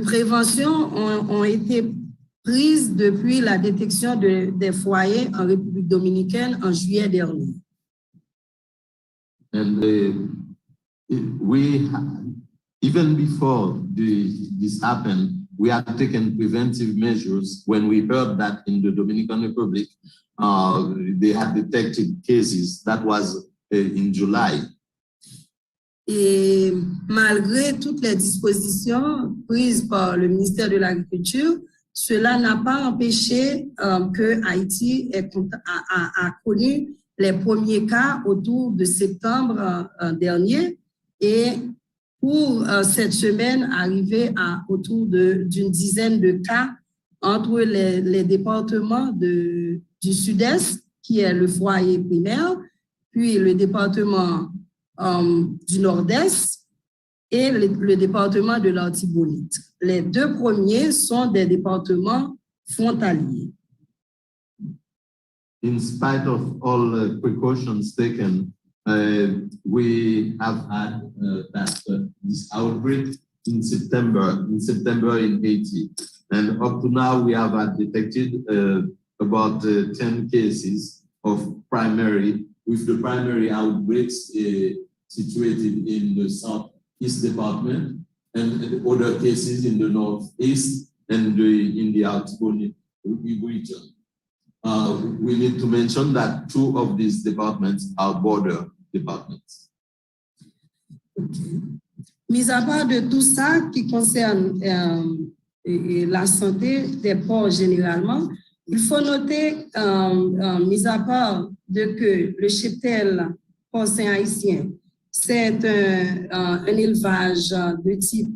J: prévention ont été prises depuis la détection des foyers en République dominicaine en juillet dernier.
K: And even before this happened, we have taken preventive measures when we heard that in the Dominican Republic, they had detected cases. That was in July.
J: Et malgré toutes les dispositions prises par le ministère de l'Agriculture, cela n'a pas empêché que Haïti a connu les premiers cas autour de septembre dernier. Et pour cette semaine, arrivé à autour d'une dizaine de cas entre les départements du Sud-Est, qui est le foyer primaire, puis le département du Nord-Est et le département de l'Artibonite. Les deux premiers sont des départements frontaliers.
K: In spite of all precautions taken, we have had this outbreak in September in Haiti. And up to now, we have detected about 10 cases of with the primary outbreaks situated in the Southeast Department and other cases in the Northeast and in the Artibonite region. We need to mention that 2 of these departments are border departments.
J: Okay. Mis à part de tout ça qui concerne la santé des porcs généralement, il faut noter, mis à part que le cheptel porcin haïtien, c'est un élevage de type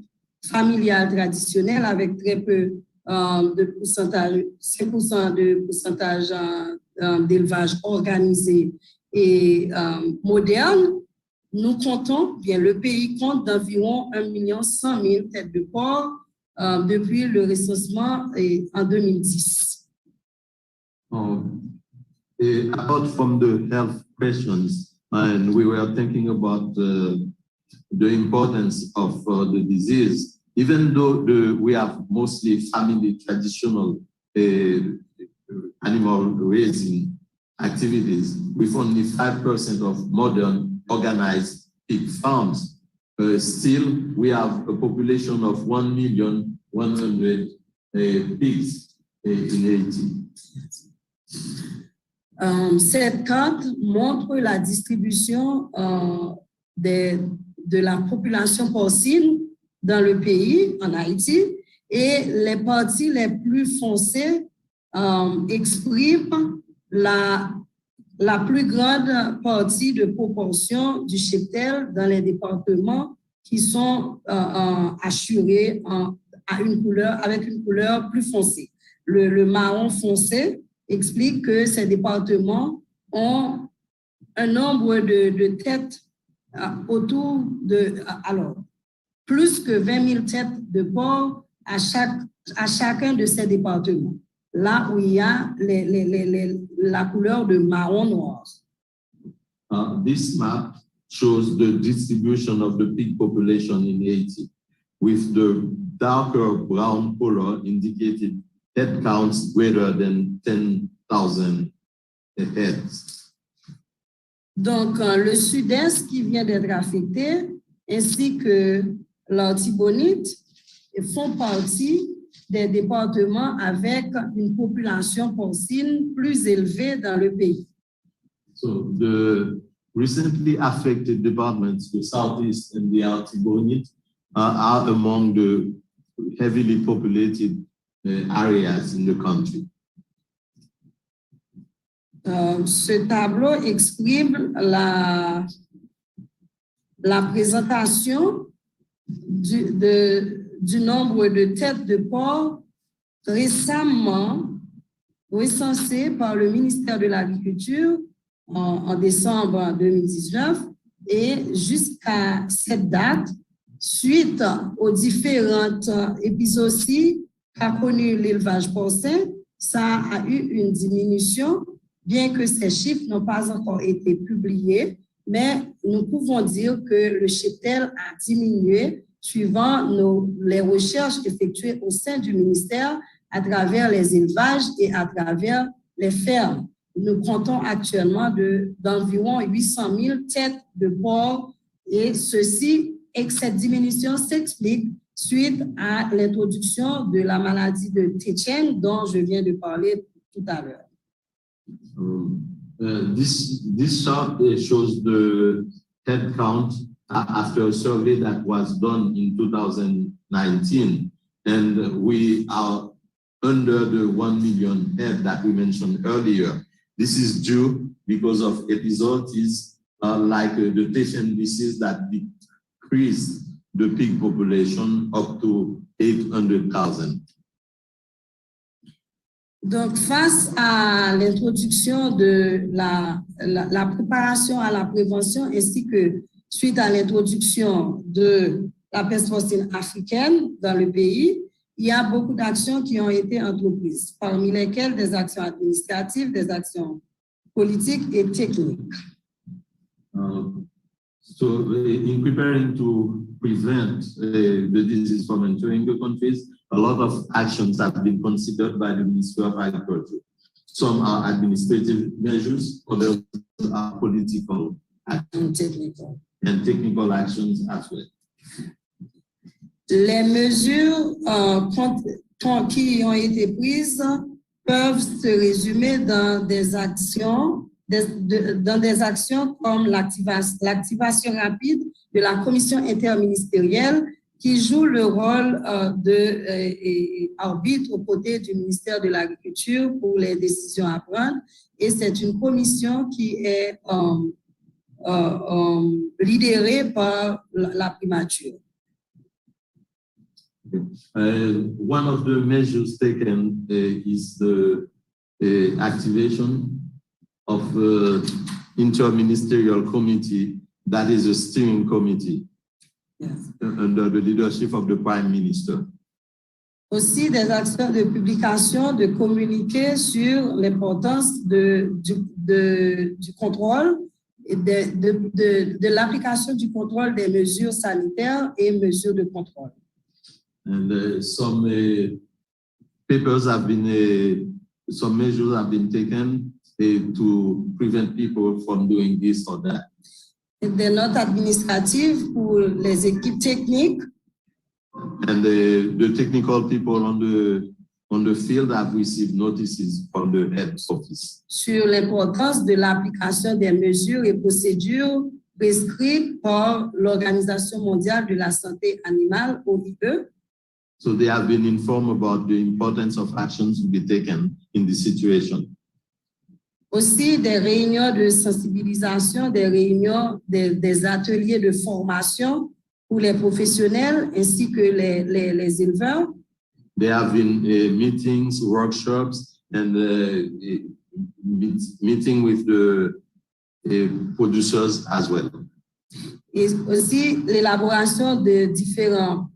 J: familial traditionnel avec très peu de pourcentage, 5% de pourcentage d'élevage organisé et moderne. Nous comptons, le pays compte d'environ 1,1 million têtes de porc depuis le recensement en 2010.
K: Apart from the health questions, and we were thinking about the importance of the disease, even though we have mostly family traditional animal raising activities, with only 5% of modern organized pig farms. Still, we have a population of 1,100,000 pigs in Haiti.
J: Cette carte montre la distribution de la population porcine dans le pays, en Haïti, et les parties les plus foncées expriment la plus grande partie de proportion du cheptel dans les départements qui sont assurés avec une couleur plus foncée. Le marron foncé explique que ces départements ont un nombre de têtes autour de, alors, plus que 20 000 têtes de porc à chacun de ces départements, là où il y a la couleur de marron noir.
K: This map shows the distribution of the pig population in Haiti, with the darker brown color indicated head counts greater than 10,000 heads.
J: Donc, le sud-est qui vient d'être affecté, ainsi que l'Artibonite, font partie des départements avec une population porcine plus élevée dans le pays.
K: So the recently affected departments, the Southeast and the Artibonite, are among the heavily populated areas in the country.
J: Ce tableau exprime la présentation du nombre de têtes de porc récemment recensées par le ministère de l'Agriculture en décembre 2019 et jusqu'à cette date, suite aux différentes épizooties qu'a connu l'élevage porcin, ça a eu une diminution, bien que ces chiffres n'ont pas encore été publiés, mais nous pouvons dire que le cheptel a diminué suivant les recherches effectuées au sein du ministère à travers les élevages et à travers les fermes. Nous comptons actuellement d'environ 800 000 têtes de porc et cette diminution s'explique suite à l'introduction de la maladie de Tétchen dont je viens de parler tout à l'heure.
K: This chart shows the head count after a survey that was done in 2019, and we are under the 1 million head that we mentioned earlier. This is due because of epizootries like the Tétchen disease that decreased the pig population up to 800,000.
J: Donc, face à l'introduction de la préparation à la prévention ainsi que suite à l'introduction de la peste porcine africaine dans le pays, il y a beaucoup d'actions qui ont été entreprises, parmi lesquelles des actions administratives, des actions politiques et techniques.
K: So in preparing to prevent the disease from entering the countries, a lot of actions have been considered by the Ministry of Agriculture. Some are administrative measures, others are political actions and technical actions as well.
J: Les mesures qui ont été prises peuvent se résumer dans des actions comme l'activation rapide de la commission interministérielle qui joue le rôle d'arbitre aux côtés du ministère de l'Agriculture pour les décisions à prendre. Et c'est une commission qui est lidérée par la primature.
K: One of the measures taken is the activation of interministerial committee that is a steering committee under the leadership of the Prime Minister.
J: Aussi des actions de publication, de communiquer sur l'importance du contrôle et de l'application du contrôle des mesures sanitaires et mesures de contrôle.
K: And some papers have been, some measures have been taken to prevent people from doing this or that.
J: Des notes administratives pour les équipes techniques.
K: And the technical people on the field have received notices from the head office.
J: Sur l'importance de l'application des mesures et procédures prescrites par l'Organisation mondiale de la santé animale, OIE.
K: So they have been informed about the importance of actions to be taken in this situation.
J: Aussi des réunions de sensibilisation, des réunions, des ateliers de formation pour les professionnels ainsi que les éleveurs
K: There have been meetings, workshops, and meeting with the producers as well.
J: Et aussi l'élaboration de différents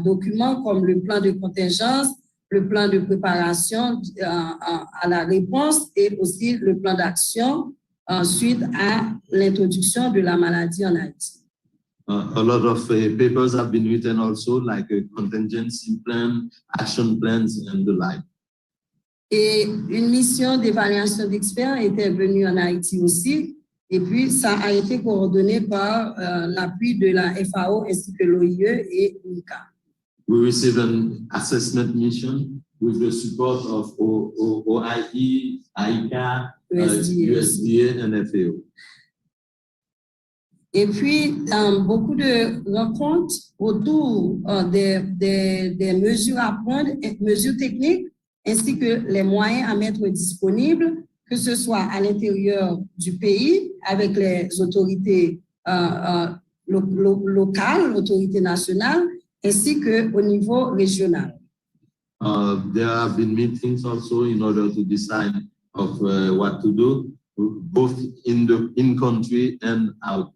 J: documents comme le plan de contingence, le plan de préparation à la réponse et aussi le plan d'action suite à l'introduction de la maladie en Haïti.
K: A lot of papers have been written also, like a contingency plan, action plans, and the like.
J: Et une mission d'évaluation d'experts était venue en Haïti aussi. Et puis, ça a été coordonné par l'appui de la FAO ainsi que l'OIE et l'ICA.
K: We received an assessment mission with the support of OIE, ICA, USDA, and FAO.
J: Et puis, beaucoup de rencontres autour des mesures à prendre, mesures techniques, ainsi que les moyens à mettre disponibles, que ce soit à l'intérieur du pays, avec les autorités locales, l'autorité nationale, ainsi qu'au niveau régional.
K: There have been meetings also in order to decide of what to do, both in country and out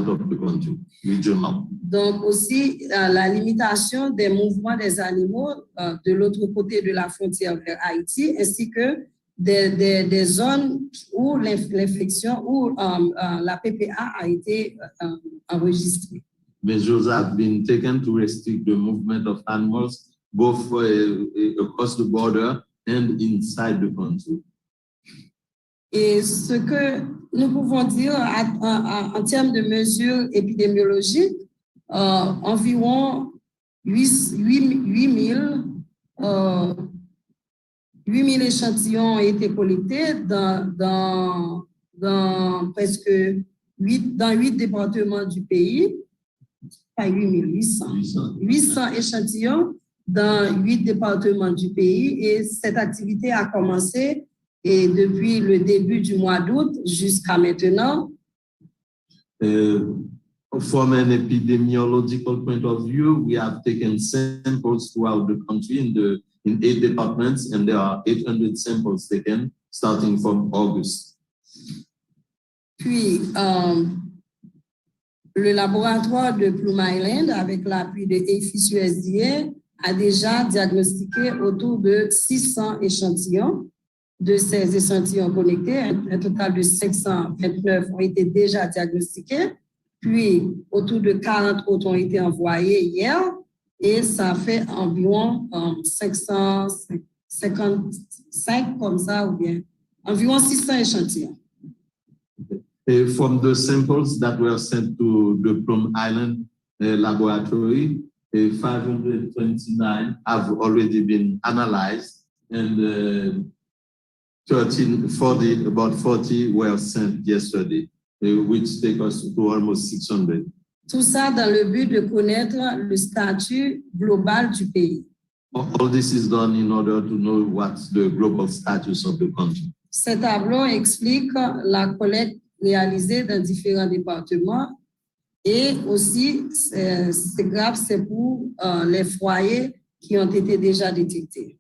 K: of the country, regional.
J: Donc aussi la limitation des mouvements des animaux de l'autre côté de la frontière vers Haïti, ainsi que des zones où l'infection, où la PPA a été enregistrée.
K: Measures have been taken to restrict the movement of animals both across the border and inside the country.
J: Et ce que nous pouvons dire en termes de mesures épidémiologiques, environ 8000 échantillons ont été collectés dans presque 8 départements du pays. Pas 800 échantillons dans 8 départements du pays. Et cette activité a commencé depuis le début du mois d'août jusqu'à maintenant.
K: From an epidemiological point of view, we have taken samples throughout the country in 8 departments, and there are 800 samples taken starting from August.
J: Puis, le laboratoire de Plum Island, avec l'appui de APHIS USDA, a déjà diagnostiqué autour de 600 échantillons. De ces échantillons connectés, un total de 529 ont été déjà diagnostiqués, puis autour de 40 autres ont été envoyés hier, et ça fait environ 555 comme ça, ou bien environ 600 échantillons.
K: From the samples that were sent to the Plum Island laboratory, 529 have already been analyzed, and about 40 were sent yesterday, which take us to almost 600.
J: Tout ça dans le but de connaître le statut global du pays.
K: All this is done in order to know what's the global status of the country.
J: Ce tableau explique la collecte réalisée dans différents départements et aussi, c'est grave, c'est pour les foyers qui ont été déjà détectés.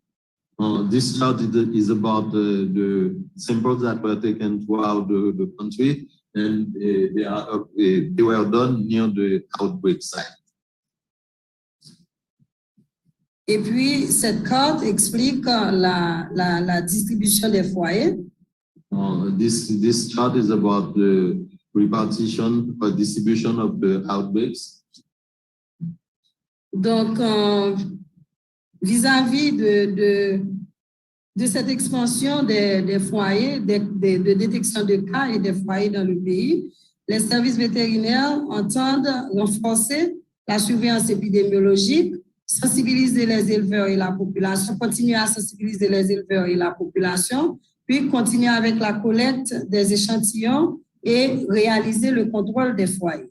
K: This chart is about the samples that were taken throughout the country, and they were done near the outbreak site.
J: Et puis, cette carte explique la distribution des foyers.
K: This chart is about the repartition or distribution of the outbreaks.
J: Donc, vis-à-vis de cette expansion des foyers, de détection de cas et des foyers dans le pays, les services vétérinaires entendent renforcer la surveillance épidémiologique, sensibiliser les éleveurs et la population, continuer à sensibiliser les éleveurs et la population, puis continuer avec la collecte des échantillons et réaliser le contrôle des foyers.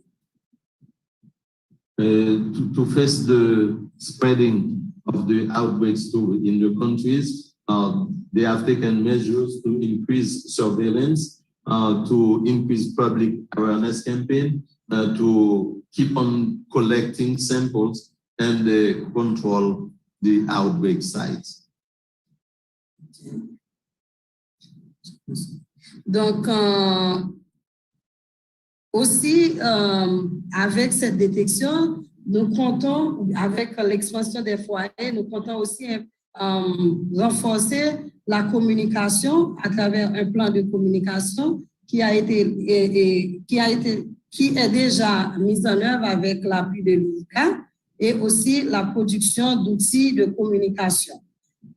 K: To face the spreading of the outbreaks in the countries, they have taken measures to increase surveillance, to increase public awareness campaign, to keep on collecting samples and control the outbreak site.
J: Donc, aussi, avec cette détection, nous comptons, avec l'expansion des foyers, nous comptons aussi renforcer la communication à travers un plan de communication qui est déjà mis en œuvre avec l'appui de l'ICA et aussi la production d'outils de communication.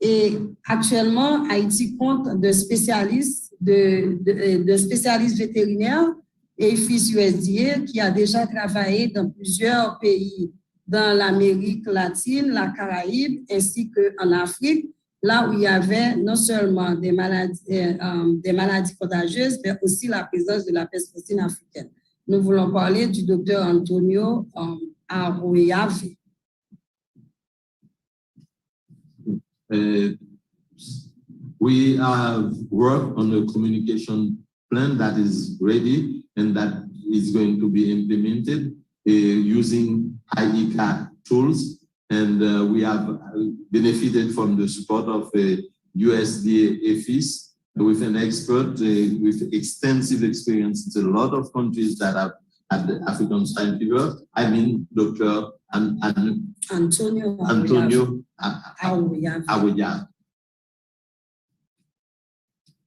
J: Et actuellement, Haïti compte de spécialistes, de spécialistes vétérinaires et FIS USDA qui a déjà travaillé dans plusieurs pays, dans l'Amérique latine, la Caraïbe, ainsi qu'en Afrique, là où il y avait non seulement des maladies contagieuses, mais aussi la présence de la peste porcine africaine. Nous voulons parler du docteur Antonio Arroyave.
K: We have worked on a communication plan that is ready and that is going to be implemented using IECA tools. And we have benefited from the support of USDA APHIS with an expert with extensive experience in a lot of countries that have had the African swine fever. I mean, Dr. Antonio Arroyave.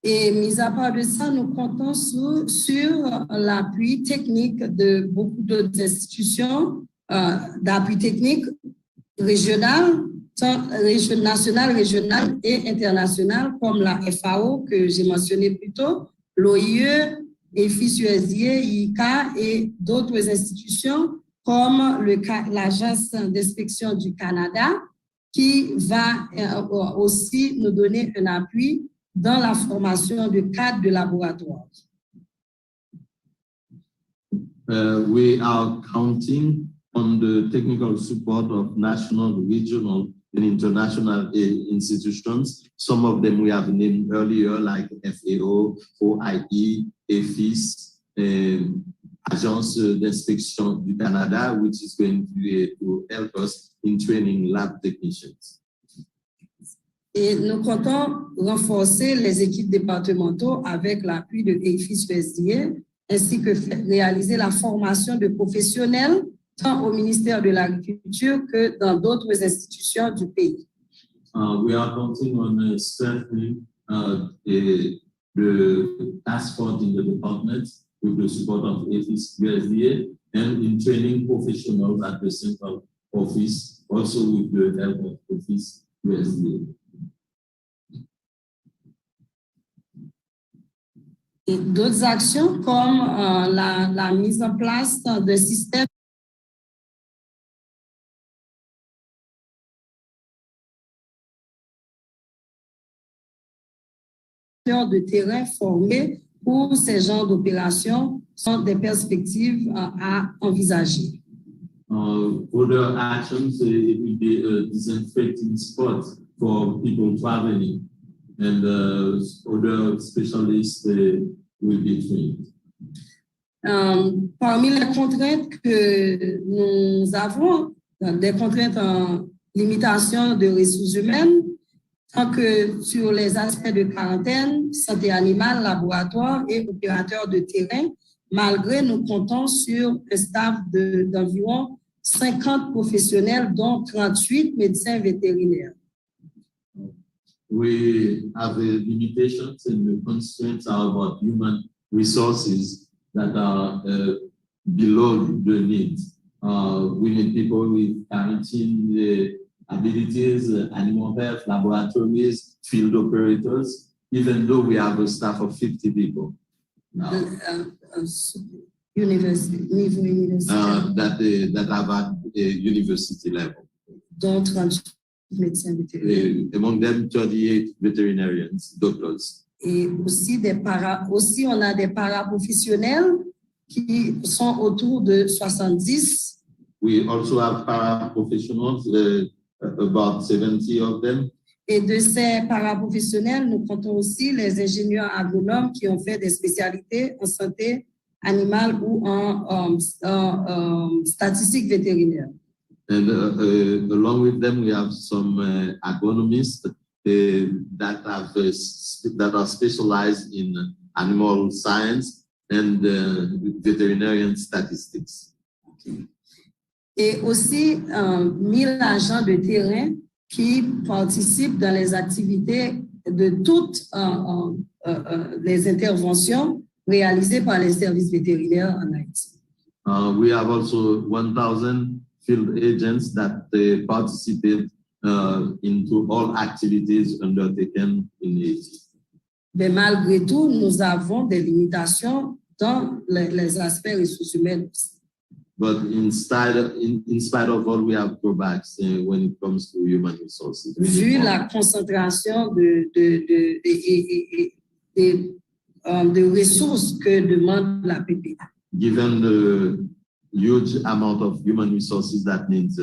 J: Et mis à part de ça, nous comptons sur l'appui technique de beaucoup d'autres institutions d'appui technique régional, national, régional et international, comme la FAO que j'ai mentionné plus tôt, l'OIE, FIS USDA, IICA et d'autres institutions comme l'Agence d'inspection du Canada qui va aussi nous donner un appui dans la formation de cadres de laboratoire.
K: We are counting on the technical support of national, regional, and international institutions. Some of them we have named earlier, like FAO, OIE, APHIS, Agence d'inspection du Canada, which is going to help us in training lab technicians.
J: Et nous comptons renforcer les équipes départementaux avec l'appui de FIS USDA, ainsi que réaliser la formation de professionnels tant au ministère de l'Agriculture que dans d'autres institutions du pays.
K: We are counting on strengthening the task force in the department with the support of FIS USDA and in training professionals at the central office, also with the help of FIS USDA.
J: Et d'autres actions comme la mise en place de systèmes de terrain formés pour ces genres d'opérations sont des perspectives à envisager.
K: Other actions, it will be a disinfecting spot for people traveling, and other specialists will be trained.
J: Parmi les contraintes que nous avons, des contraintes en limitation de ressources humaines, tant que sur les aspects de quarantaine, santé animale, laboratoire et opérateurs de terrain, malgré nous comptons sur un staff d'environ 50 professionnels, dont 38 médecins vétérinaires.
K: We have limitations and the constraints are about human resources that are below the needs. We need people with quarantine abilities, animal health, laboratories, field operators, even though we have a staff of 50 people now. That have at a university level.
J: Dont 38 médecins vétérinaires.
K: Among them, 38 veterinarians, doctors.
J: Et aussi on a des paraprofessionnels qui sont autour de 70.
K: We also have paraprofessionals, about 70 of them.
J: Et de ces paraprofessionnels, nous comptons aussi les ingénieurs agronomes qui ont fait des spécialités en santé animale ou en statistique vétérinaire.
K: And along with them, we have some agronomists that are specialized in animal science and veterinarian statistics.
J: Et aussi 1000 agents de terrain qui participent dans les activités de toutes les interventions réalisées par les services vétérinaires en Haïti.
K: We have also 1,000 field agents that participate into all activities undertaken in Haiti.
J: Mais malgré tout, nous avons des limitations dans les aspects ressources humaines.
K: But in spite of all, we have drawbacks when it comes to human resources.
J: Vu la concentration de ressources que demande la PPA.
K: Given the huge amount of human resources that needs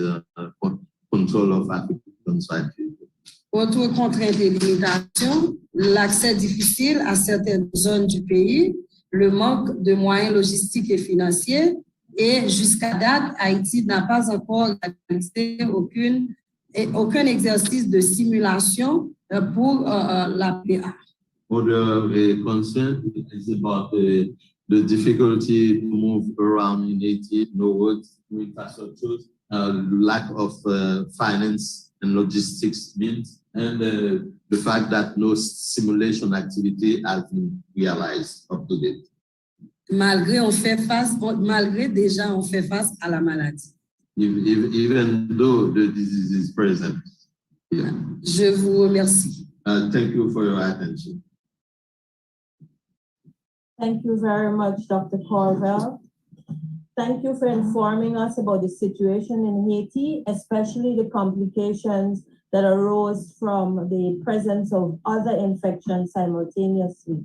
K: control of African swine fever.
J: Autre contrainte et limitation, l'accès difficile à certaines zones du pays, le manque de moyens logistiques et financiers, et jusqu'à date, Haïti n'a pas encore réalisé aucun exercice de simulation pour la PA.
K: Other concern is about the difficulty to move around in Haiti, no roads, no infrastructure, lack of finance and logistics means, and the fact that no simulation activity has been realized up to date.
J: Malgré déjà on fait face à la maladie.
K: Even though the disease is present. Yeah.
J: Je vous remercie.
K: Thank you for your attention.
B: Thank you very much, Dr. Corvell. Thank you for informing us about the situation in Haiti, especially the complications that arose from the presence of other infections simultaneously.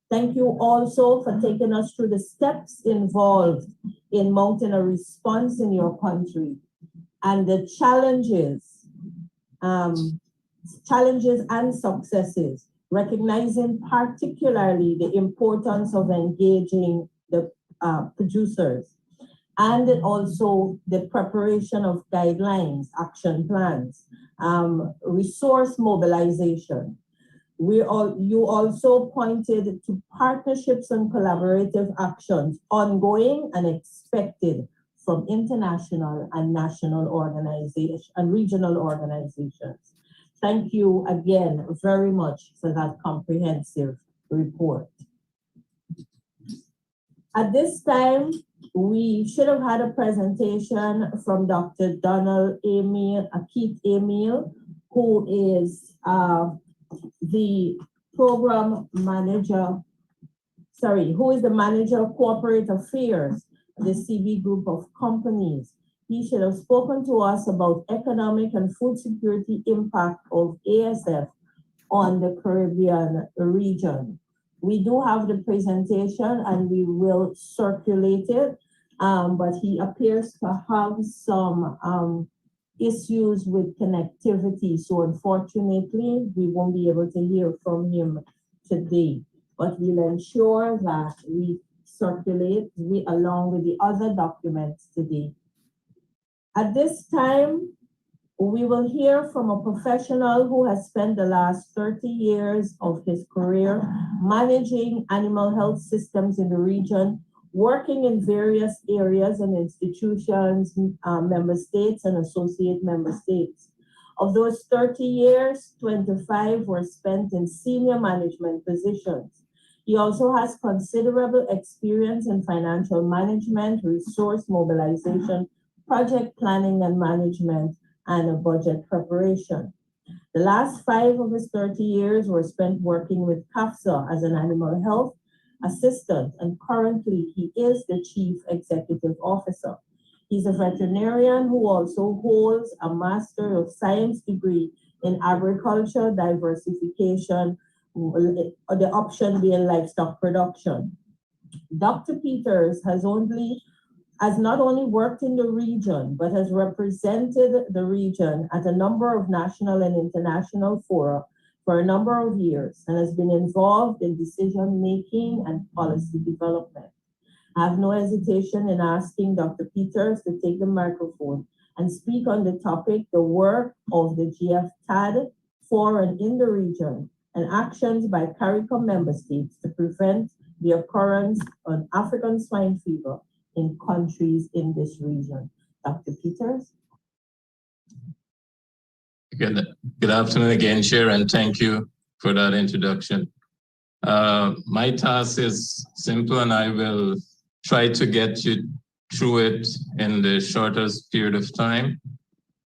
B: Thank you also for taking us through the steps involved in mounting a response in your country and the challenges and successes, recognizing particularly the importance of engaging the producers and also the preparation of guidelines, action plans, resource mobilization. You also pointed to partnerships and collaborative actions ongoing and expected from international and national organizations and regional organizations. Thank you again very much for that comprehensive report. At this time, we should have had a presentation from Dr. Donald Keith Emil, who is the program manager, who is the manager of corporate affairs, the CB group of companies. He should have spoken to us about economic and food security impact of ASF on the Caribbean region. We do have the presentation and we will circulate it, but he appears to have some issues with connectivity. So unfortunately, we won't be able to hear from him today, but we'll ensure that we circulate along with the other documents today. At this time, we will hear from a professional who has spent the last 30 years of his career managing animal health systems in the region, working in various areas and institutions, member states and associate member states. Of those 30 years, 25 were spent in senior management positions. He also has considerable experience in financial management, resource mobilization, project planning and management, and budget preparation. The last 5 of his 30 years were spent working with CAFSA as an animal health assistant, and currently he is the Chief Executive Officer. He's a veterinarian who also holds a Master of Science degree in agriculture diversification, the option being livestock production. Dr. Peters has not only worked in the region, but has represented the region at a number of national and international fora for a number of years and has been involved in decision-making and policy development. I have no hesitation in asking Dr. Peters to take the microphone and speak on the topic, the work of the GFTAD for and in the region, and actions by CARICOM member states to prevent the occurrence of African swine fever in countries in this region. Dr. Peters.
C: Good afternoon again, Chair, and thank you for that introduction. My task is simple, and I will try to get you through it in the shortest period of time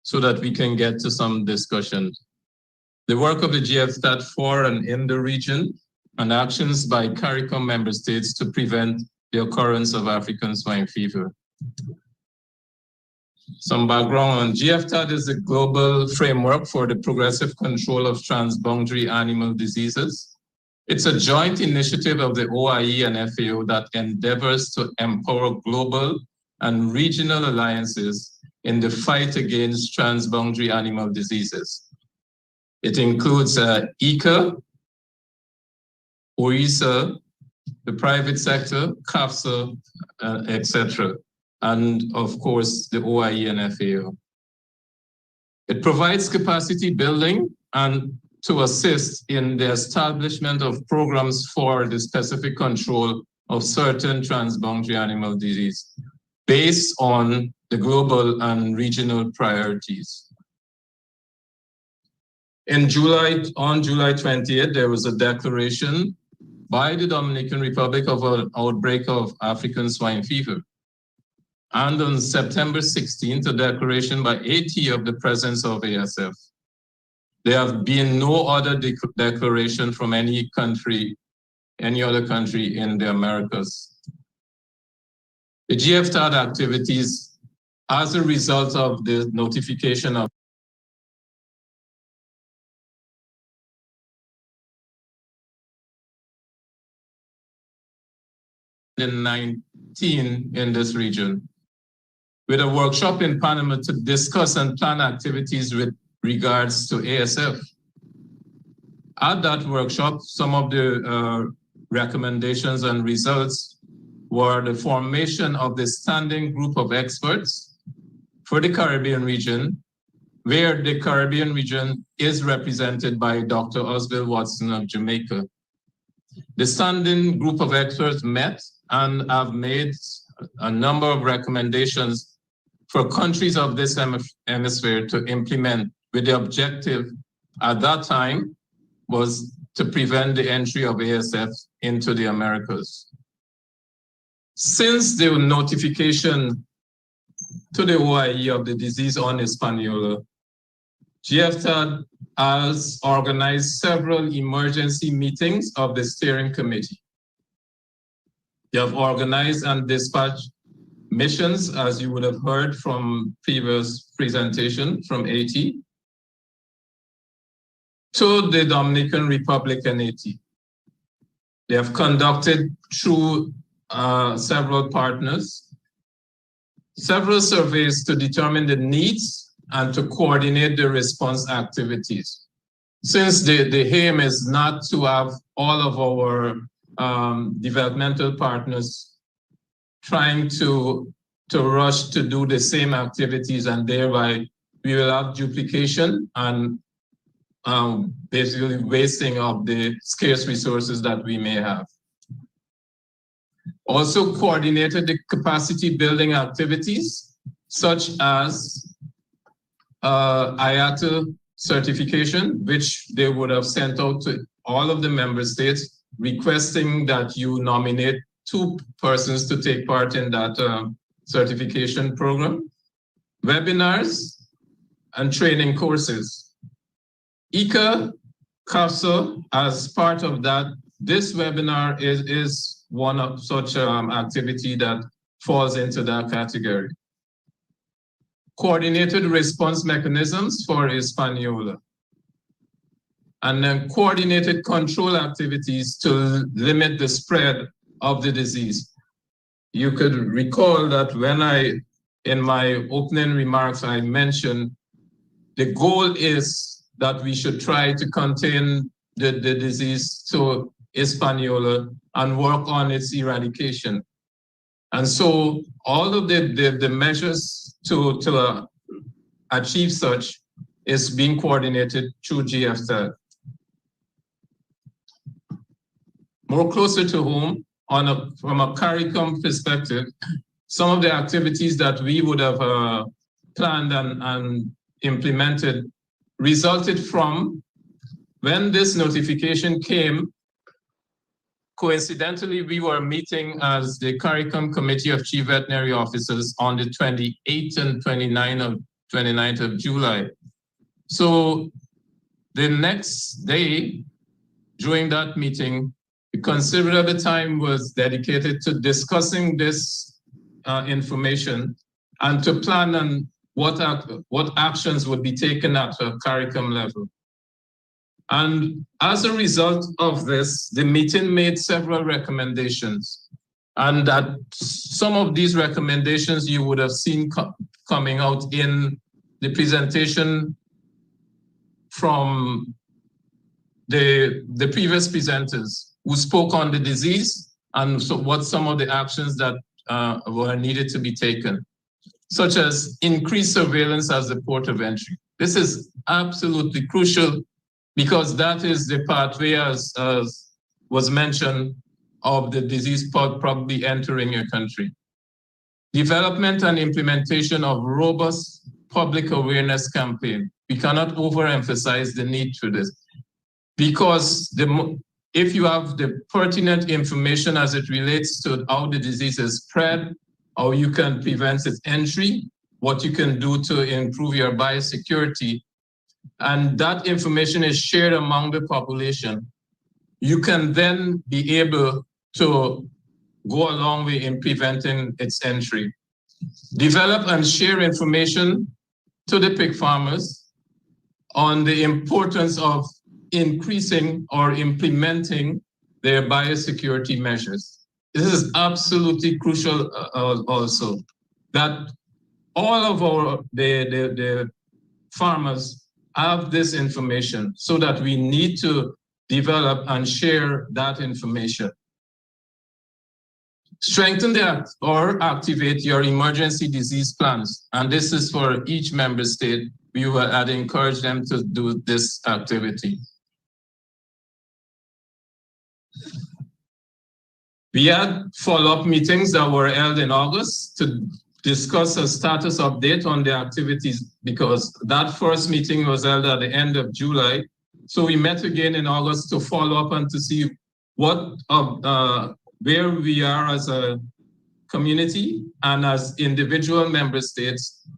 C: so that we can get to some discussion. The work of the GFSTAT for and in the region and actions by CARICOM member states to prevent the occurrence of African swine fever. Some background on GFTAD is a global framework for the progressive control of transboundary animal diseases. It's a joint initiative of the OIE and FAO that endeavors to empower global and regional alliances in the fight against transboundary animal diseases. It includes ICA, OISA, the private sector, CAFSA, etc., and of course the OIE and FAO. It provides capacity building and to assist in the establishment of programs for the specific control of certain transboundary animal disease based on the global and regional priorities. On July 20th, there was a declaration by the Dominican Republic of an outbreak of African swine fever. And on September 16th, a declaration by Haiti of the presence of ASF. There have been no other declaration from any other country in the Americas. The GFTAD activities, as a result of the notification of in this region, with a workshop in Panama to discuss and plan activities with regards to ASF. At that workshop, some of the recommendations and results were the formation of the standing group of experts for the Caribbean region, where the Caribbean region is represented by Dr. Oswald Watson of Jamaica. The standing group of experts met and have made a number of recommendations for countries of this hemisphere to implement, with the objective at that time was to prevent the entry of ASF into the Americas. Since the notification to the OIE of the disease on Hispaniola, GFTAD has organized several emergency meetings of the steering committee. They have organized and dispatched missions, as you would have heard from previous presentation from Haiti, to the Dominican Republic and Haiti. They have conducted through several partners, several surveys to determine the needs and to coordinate the response activities. Since the aim is not to have all of our developmental partners trying to rush to do the same activities, and thereby we will have duplication and basically wasting of the scarce resources that we may have. Also coordinated the capacity building activities, such as IATA certification, which they would have sent out to all of the member states, requesting that you nominate 2 persons to take part in that certification program, webinars, and training courses. ICA, CAFSA, as part of that, this webinar is one of such activity that falls into that category. Coordinated response mechanisms for Hispaniola, and then coordinated control activities to limit the spread of the disease. You could recall that when in my opening remarks, I mentioned the goal is that we should try to contain the disease to Hispaniola and work on its eradication. And so all of the measures to achieve such is being coordinated through GFTAD. More closer to home, from a CARICOM perspective, some of the activities that we would have planned and implemented resulted from when this notification came. Coincidentally, we were meeting as the CARICOM Committee of Chief Veterinary Officers on the 28th and 29th of July. So the next day, during that meeting, a considerable time was dedicated to discussing this information and to plan on what actions would be taken at a CARICOM level. And as a result of this, the meeting made several recommendations. And that some of these recommendations you would have seen coming out in the presentation from the previous presenters who spoke on the disease and so what some of the actions that were needed to be taken, such as increased surveillance as the port of entry. This is absolutely crucial because that is the pathway, as was mentioned, of the disease probably entering your country. Development and implementation of robust public awareness campaign. We cannot overemphasize the need for this because if you have the pertinent information as it relates to how the disease is spread, how you can prevent its entry, what you can do to improve your biosecurity, and that information is shared among the population, you can then be able to go a long way in preventing its entry. Develop and share information to the pig farmers on the importance of increasing or implementing their biosecurity measures. This is absolutely crucial also, that all of the farmers have this information so that we need to develop and share that information. Strengthen or activate your emergency disease plans. And this is for each member state. I'd encourage them to do this activity. We had follow-up meetings that were held in August to discuss a status update on the activities because that first meeting was held at the end of July. So we met again in August to follow up and to see where we are as a community and as individual member states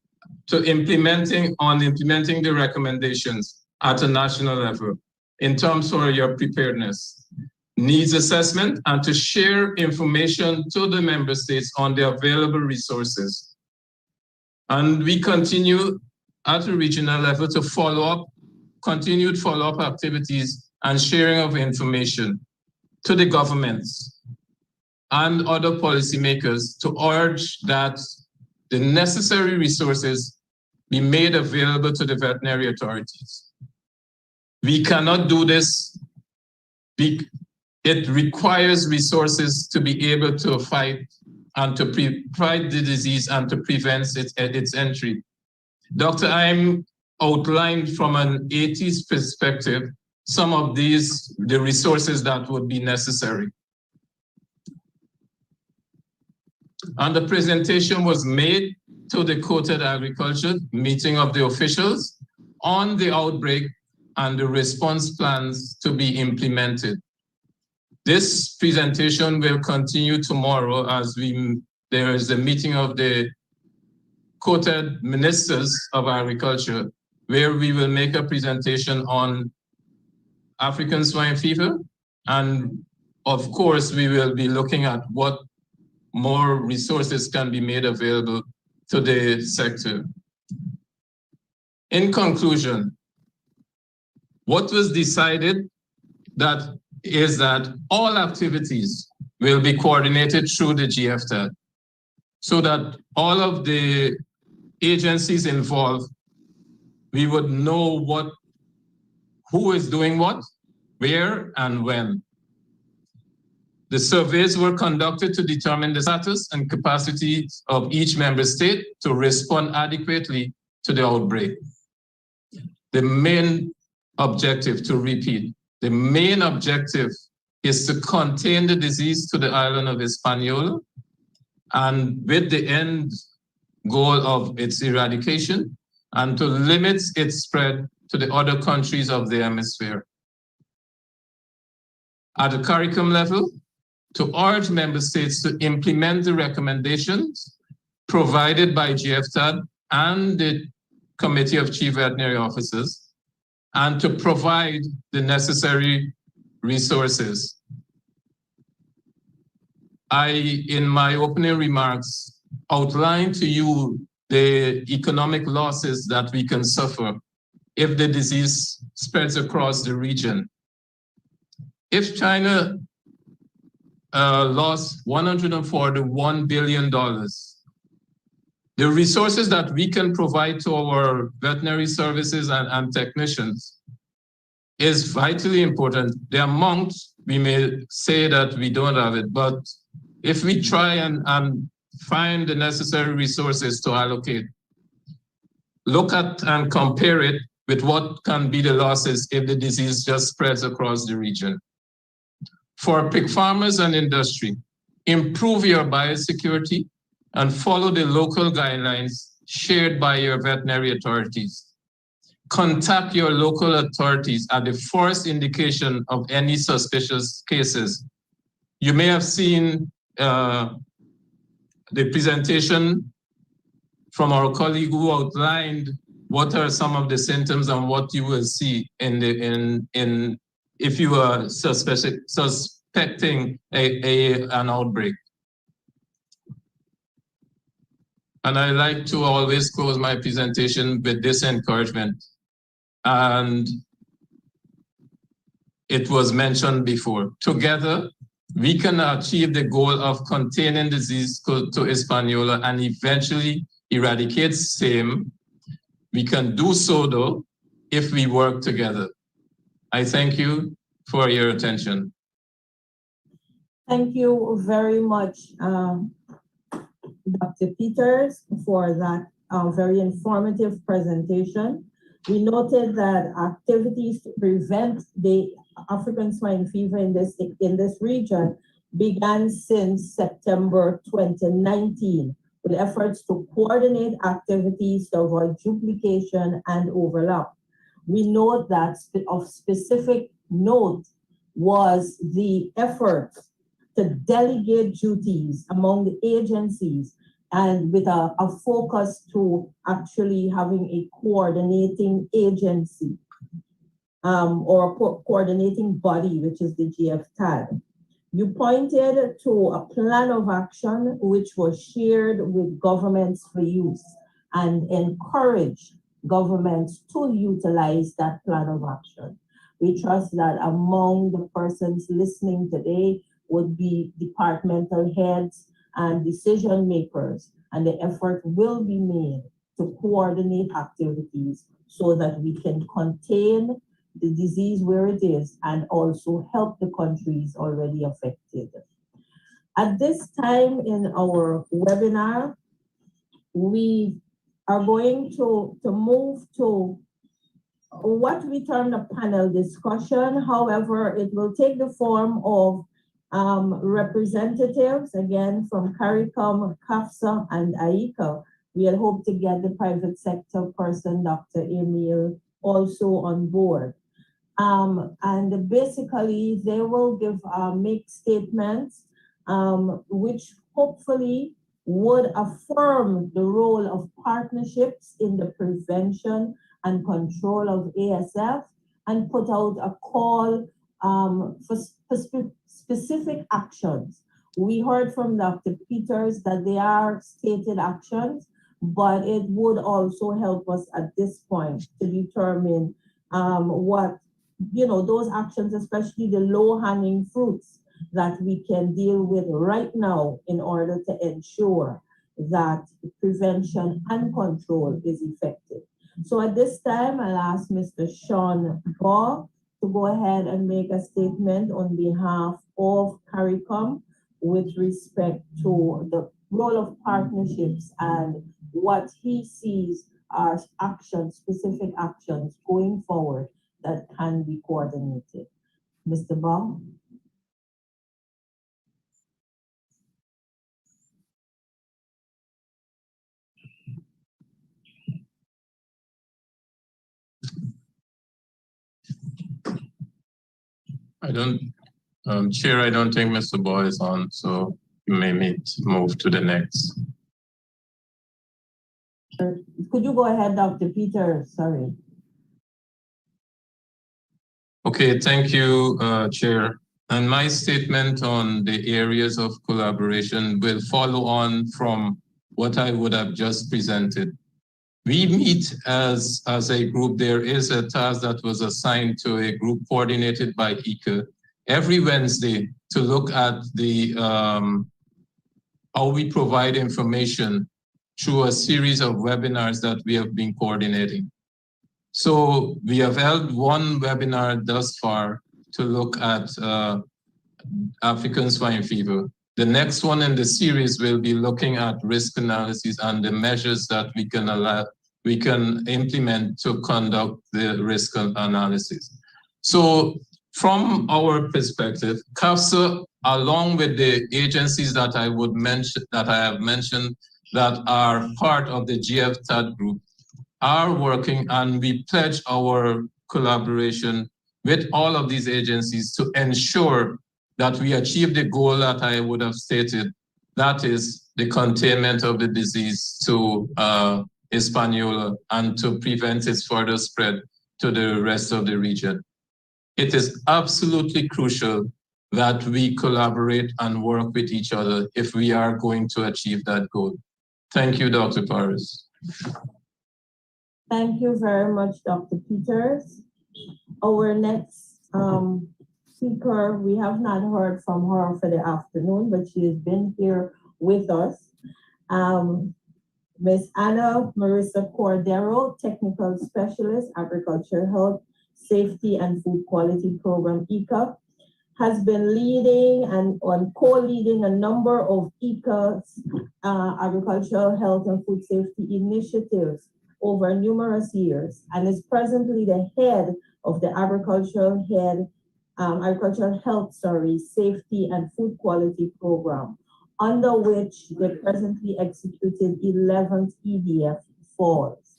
C: to implementing the recommendations at a national level in terms of your preparedness, needs assessment, and to share information to the member states on the available resources. And we continue at a regional level to continued follow-up activities and sharing of information to the governments and other policymakers to urge that the necessary resources be made available to the veterinary authorities. We cannot do this. It requires resources to be able to fight and to fight the disease and to prevent its entry. Dr. Im outlined from an 80s perspective some of the resources that would be necessary. And the presentation was made to the Quoted Agriculture meeting of the officials on the outbreak and the response plans to be implemented. This presentation will continue tomorrow as there is a meeting of the quoted ministers of agriculture where we will make a presentation on African swine fever. And of course, we will be looking at what more resources can be made available to the sector. In conclusion, what was decided is that all activities will be coordinated through the GFTAD so that all of the agencies involved, we would know who is doing what, where, and when. The surveys were conducted to determine the status and capacity of each member state to respond adequately to the outbreak. The main objective, to repeat, the main objective is to contain the disease to the island of Hispaniola, and with the end goal of its eradication, and to limit its spread to the other countries of the hemisphere. At the CARICOM level, to urge member states to implement the recommendations provided by GFTAD and the Committee of Chief Veterinary Officers, and to provide the necessary resources. I, in my opening remarks, outlined to you the economic losses that we can suffer if the disease spreads across the region. If China lost $141 billion, the resources that we can provide to our veterinary services and technicians is vitally important. The amount, we may say that we don't have it, but if we try and find the necessary resources to allocate, look at and compare it with what can be the losses if the disease just spreads across the region. For pig farmers and industry, improve your biosecurity and follow the local guidelines shared by your veterinary authorities. Contact your local authorities at the first indication of any suspicious cases. You may have seen the presentation from our colleague who outlined what are some of the symptoms and what you will see if you are suspecting an outbreak. And I like to always close my presentation with this encouragement. And it was mentioned before. Together, we can achieve the goal of containing disease to Hispaniola and eventually eradicate same. We can do so, though, if we work together. I thank you for your attention.
B: Thank you very much, Dr. Peters, for that very informative presentation. We noted that activities to prevent the African swine fever in this region began since September 2019, with efforts to coordinate activities to avoid duplication and overlap. We note that of specific note was the effort to delegate duties among the agencies and with a focus to actually having a coordinating agency or coordinating body, which is the GFTAD. You pointed to a plan of action which was shared with governments for use and encouraged governments to utilize that plan of action. We trust that among the persons listening today would be departmental heads and decision makers, and the effort will be made to coordinate activities so that we can contain the disease where it is and also help the countries already affected. At this time in our webinar, we are going to move to what we term a panel discussion. However, it will take the form of representatives, again, from CARICOM, CAFSA, and AICA. We had hoped to get the private sector person, Dr. Emil, also on board. And basically, they will make statements which hopefully would affirm the role of partnerships in the prevention and control of ASF and put out a call for specific actions. We heard from Dr. Peters that they are stated actions, but it would also help us at this point to determine what, those actions, especially the low-hanging fruits that we can deal with right now in order to ensure that prevention and control is effective. So at this time, I'll ask Mr. Sean Baugh to go ahead and make a statement on behalf of CARICOM with respect to the role of partnerships and what he sees are actions, specific actions going forward that can be coordinated. Mr. Baum?
C: Chair, I don't think Mr. Boy is on, so you may move to the next.
B: Could you go ahead, Dr. Peters? Sorry.
C: Okay, thank you, Chair. And my statement on the areas of collaboration will follow on from what I would have just presented. We meet as a group. There is a task that was assigned to a group coordinated by ICA every Wednesday to look at the how we provide information through a series of webinars that we have been coordinating. So we have held one webinar thus far to look at African swine fever. The next one in the series will be looking at risk analysis and the measures that we can implement to conduct the risk analysis. So from our perspective, CAFSA, along with the agencies that I have mentioned that are part of the GFTAD group, are working, and we pledge our collaboration with all of these agencies to ensure that we achieve the goal that I would have stated, that is the containment of the disease to Hispaniola and to prevent its further spread to the rest of the region. It is absolutely crucial that we collaborate and work with each other if we are going to achieve that goal. Thank you, Dr. Paris.
B: Thank you very much, Dr. Peters. Our next speaker, we have not heard from her for the afternoon, but she has been here with us. Ms. Anna Marissa Cordero, Technical Specialist, Agriculture Health, Safety and Food Quality Program, ICA, has been leading and co-leading a number of ICA's agricultural health and food safety initiatives over numerous years, and is presently the head of the agricultural health, safety and food quality program, under which the presently executed 11th EDF falls.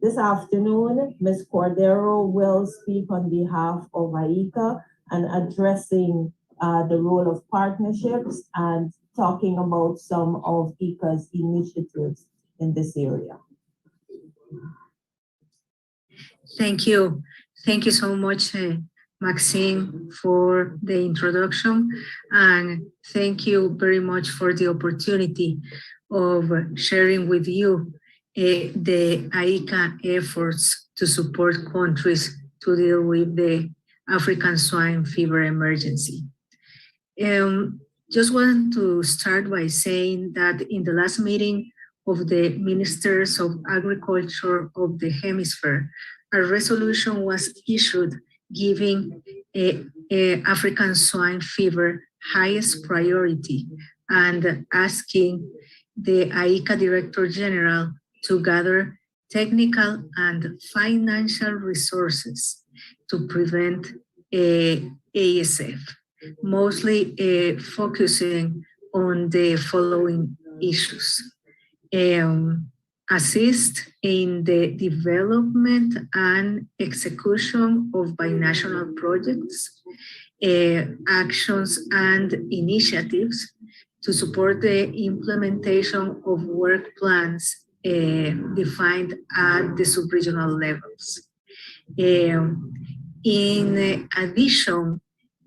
B: This afternoon, Ms. Cordero will speak on behalf of ICA and addressing the role of partnerships and talking about some of ICA's initiatives in this area.
L: Thank you. Thank you so much, Maxine, for the introduction. And thank you very much for the opportunity of sharing with you the ICA efforts to support countries to deal with the African swine fever emergency. Just want to start by saying that in the last meeting of the Ministers of Agriculture of the Hemisphere, a resolution was issued giving African swine fever highest priority and asking the ICA Director General to gather technical and financial resources to prevent ASF, mostly focusing on the following issues. Assist in the development and execution of binational projects, actions and initiatives to support the implementation of work plans defined at the sub-regional levels. In addition,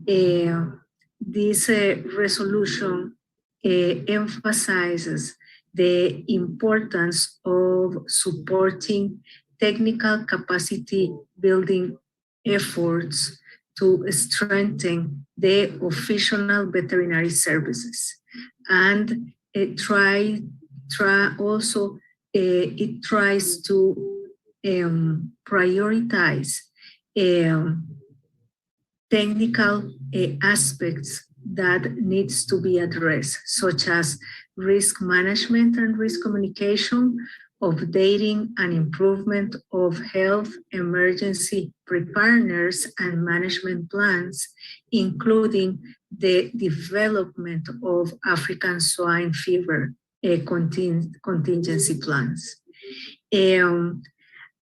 L: this resolution emphasizes the importance of supporting technical capacity building efforts to strengthen the official veterinary services. And it tries to prioritize technical aspects that needs to be addressed, such as risk management and risk communication, updating and improvement of health emergency preparedness and management plans, including the development of African swine fever contingency plans.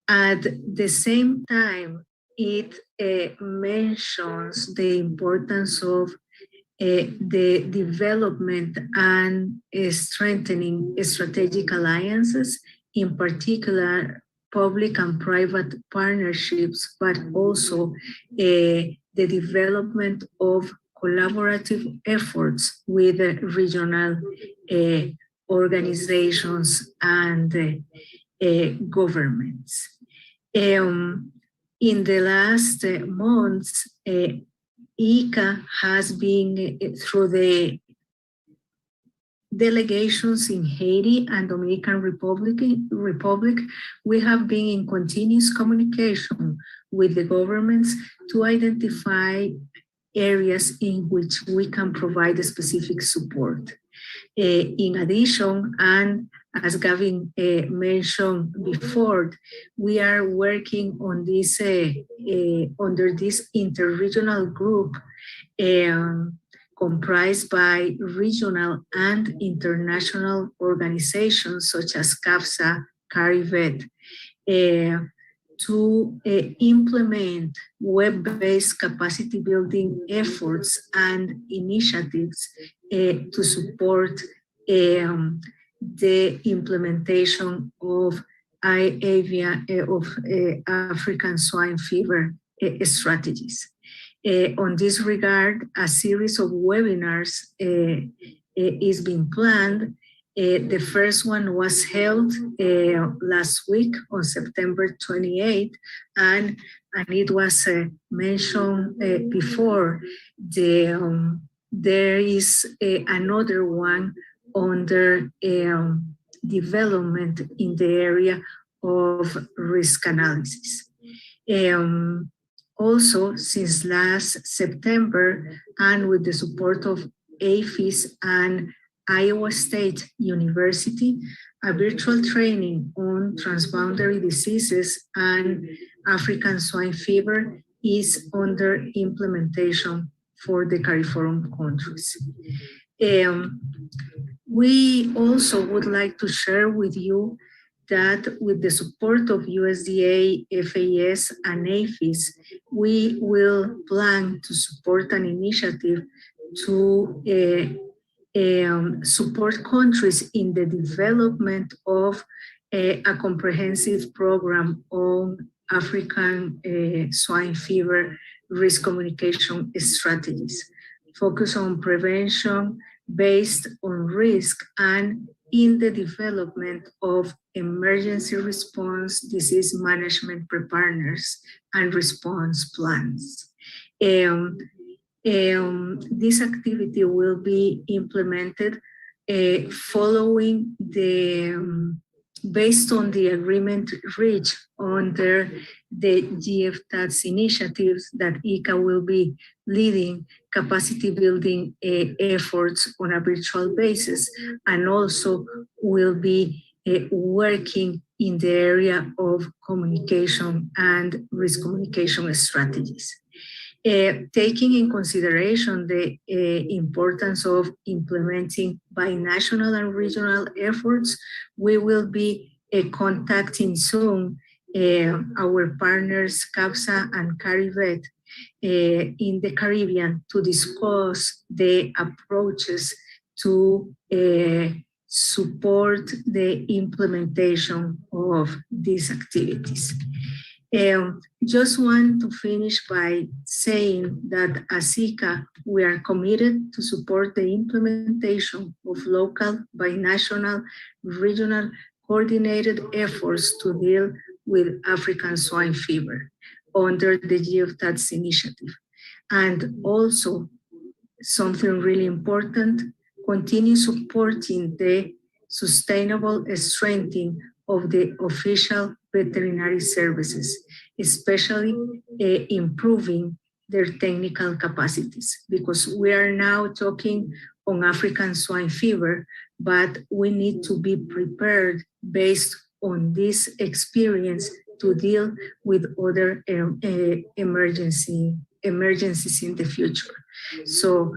L: At the same time, it mentions the importance of the development and strengthening strategic alliances, in particular public and private partnerships, but also the development of collaborative efforts with regional organizations and governments. In the last months, ICA has been through the delegations in Haiti and Dominican Republic, we have been in continuous communication with the governments to identify areas in which we can provide specific support. In addition, and as Gavin mentioned before, we are working on this under this interregional group comprised by regional and international organizations such as CAFSA, CARIVET, to implement web-based capacity building efforts and initiatives to support the implementation of African swine fever strategies. On this regard, a series of webinars is being planned. The first one was held last week on September 28th, and it was mentioned before. There is another one under development in the area of risk analysis. Also, since last September, and with the support of APHIS and Iowa State University, a virtual training on transboundary diseases and African swine fever is under implementation for the CARIFORUM countries. We also would like to share with you that with the support of USDA, FAS, and APHIS, we will plan to support an initiative to support countries in the development of a comprehensive program on African swine fever risk communication strategies, focus on prevention based on risk and in the development of emergency response, disease management preparedness, and response plans. This activity will be implemented following based on the agreement reached under the GFTATS initiatives that ICA will be leading capacity building efforts on a virtual basis, and also will be working in the area of communication and risk communication strategies. Taking in consideration the importance of implementing binational and regional efforts, we will be contacting soon our partners CAFSA and CARIVET in the Caribbean to discuss the approaches to support the implementation of these activities. Just want to finish by saying that as ICA, we are committed to support the implementation of local, binational, regional, coordinated efforts to deal with African swine fever under the GFTATS initiative. And also, something really important, continue supporting the sustainable strengthening of the official veterinary services, especially improving their technical capacities, because we are now talking on African swine fever, but we need to be prepared based on this experience to deal with other emergencies in the future. So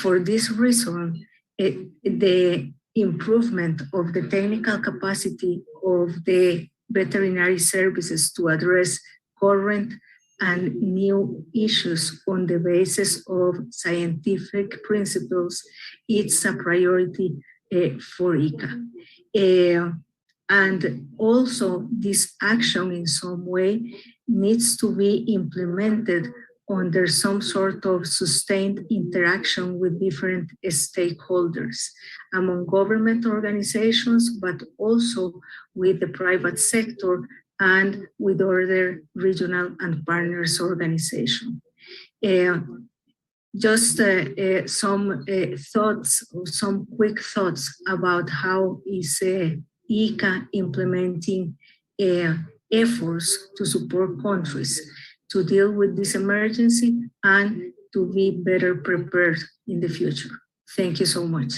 L: for this reason, the improvement of the technical capacity of the veterinary services to address current and new issues on the basis of scientific principles, it's a priority for ICA. And also this action in some way needs to be implemented under some sort of sustained interaction with different stakeholders among government organizations, but also with the private sector and with other regional and partners organizations. Just some thoughts, some quick thoughts about how is ICA implementing efforts to support countries to deal with this emergency and to be better prepared in the future. Thank you so much.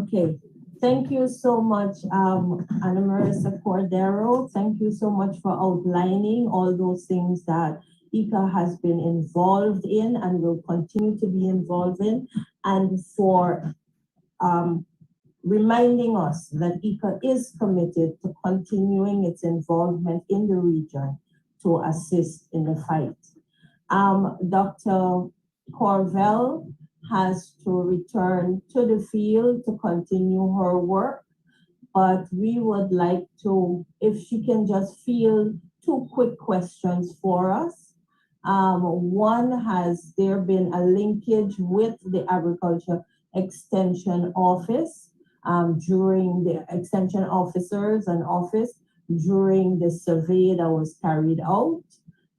B: Okay, thank you so much, Ana Marisa Cordero. Thank you so much for outlining all those things that ICA has been involved in and will continue to be involved in, and for reminding us that ICA is committed to continuing its involvement in the region to assist in the fight. Dr. Corvell has to return to the field to continue her work, but we would like to, if she can just field 2 quick questions for us. One, has there been a linkage with the Agriculture Extension Office during the extension officers and office during the survey that was carried out?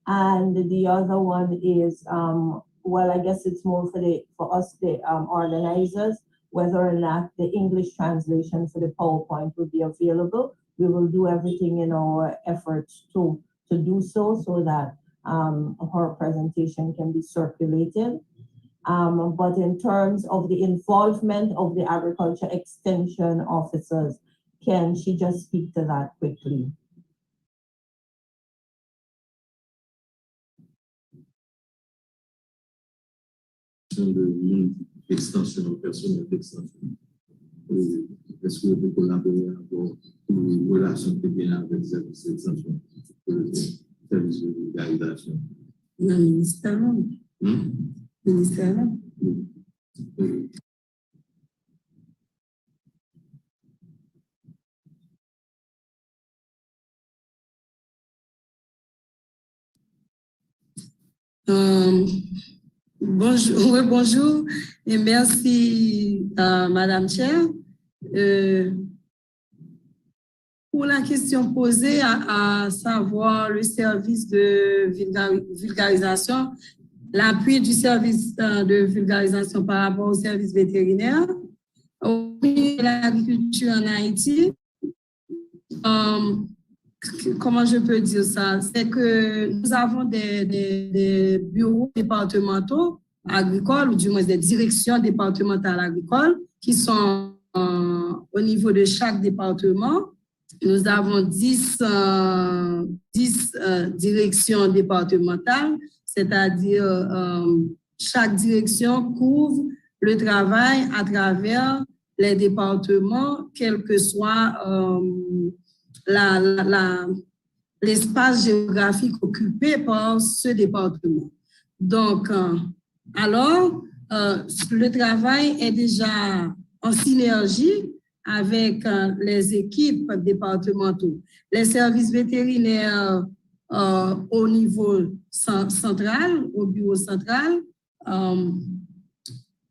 B: And the other one is, well, I guess it's more for us, the organizers, whether or not the English translation for the PowerPoint will be available. We will do everything in our efforts to do so that her presentation can be circulated. But in terms of the involvement of the Agriculture Extension officers, can she just speak to that quickly?
K: De extension personnel d'extension. Est-ce que vous pouvez collaborer encore pour relation très bien avec les services d'extension, services de vulgarisation?
J: Le ministère, non? Ministère, non? Bonjour, oui, bonjour et merci Madame Chair. Pour la question posée, à savoir le service de vulgarisation, l'appui du service de vulgarisation par rapport au service vétérinaire, au ministère de l'Agriculture en Haïti, comment je peux dire ça? C'est que nous avons des bureaux départementaux agricoles, ou du moins des directions départementales agricoles, qui sont au niveau de chaque département. Nous avons 10 directions départementales, c'est-à-dire chaque direction couvre le travail à travers les départements, quel que soit l'espace géographique occupé par ce département. Donc, alors, le travail est déjà en synergie avec les équipes départementaux. Les services vétérinaires au niveau central, au bureau central,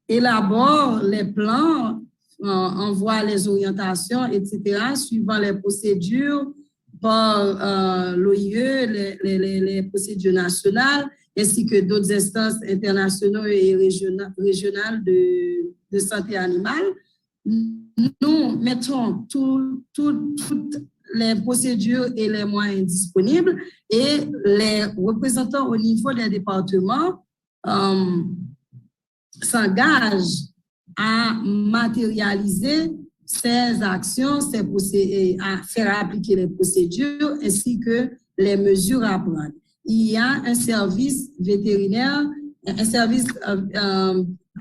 J: élaborent les plans, envoient les orientations, etc., suivant les procédures par l'OIE, les procédures nationales, ainsi que d'autres instances internationales et régionales de santé animale. Nous mettons toutes les procédures et les moyens disponibles et les représentants au niveau des départements s'engage à matérialiser ces actions, à faire appliquer les procédures ainsi que les mesures à prendre. Il y a un service vétérinaire, un service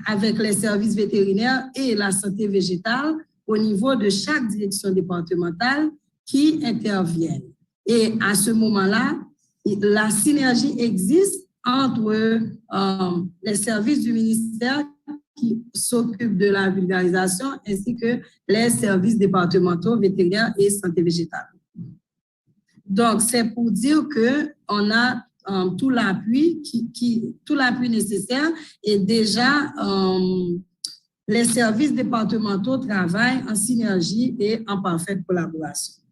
J: avec les services vétérinaires et la santé végétale au niveau de chaque direction départementale qui interviennent. Et à ce moment-là, la synergie existe entre les services du ministère qui s'occupent de la vulgarisation ainsi que les services départementaux vétérinaires et santé végétale. Donc, c'est pour dire qu'on a tout l'appui tout l'appui nécessaire et déjà les services départementaux travaillent en synergie et en parfaite collaboration.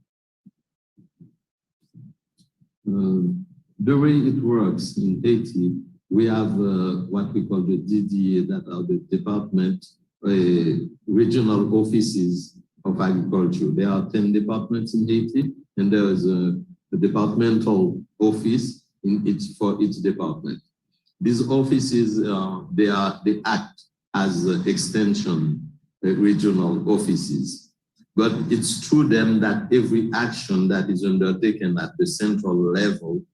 K: The way it works in Haiti, we have what we call the DDA, that are the department, regional offices of agriculture. There are 10 departments in Haiti, and there is a departmental office for each department. These offices, they act as extension regional offices. But it's through them that every action that is undertaken at the central level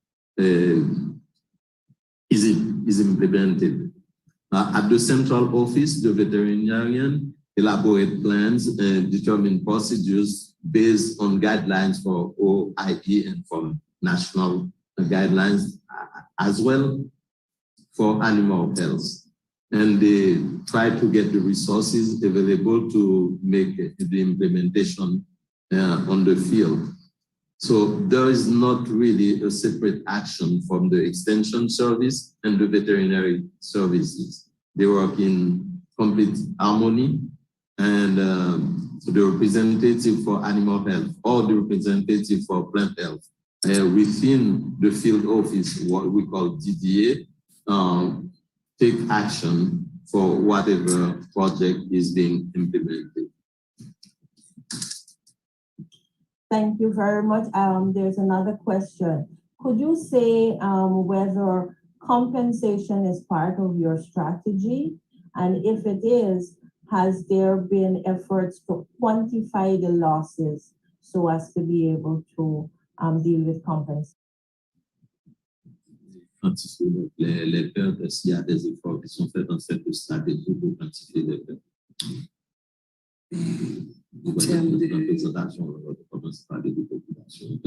K: is implemented. At the central office, the veterinarian elaborate plans and determine procedures based on guidelines for OIE and from national guidelines as well for animal health. And they try to get the resources available to make the implementation on the field. So there is not really a separate action from the extension service and the veterinary services. They work in complete harmony, and the representative for animal health or the representative for plant health within the field office, what we call DDA, take action for whatever project is being implemented.
B: Thank you very much. There's another question. Could you say whether compensation is part of your strategy? And if it is, has there been efforts to quantify the losses so as to be able to deal with compensation?
K: Quantifier les pertes, s'il y a des efforts qui sont faits dans cette stratégie pour quantifier les pertes. En termes de présentation, on commence par les populations,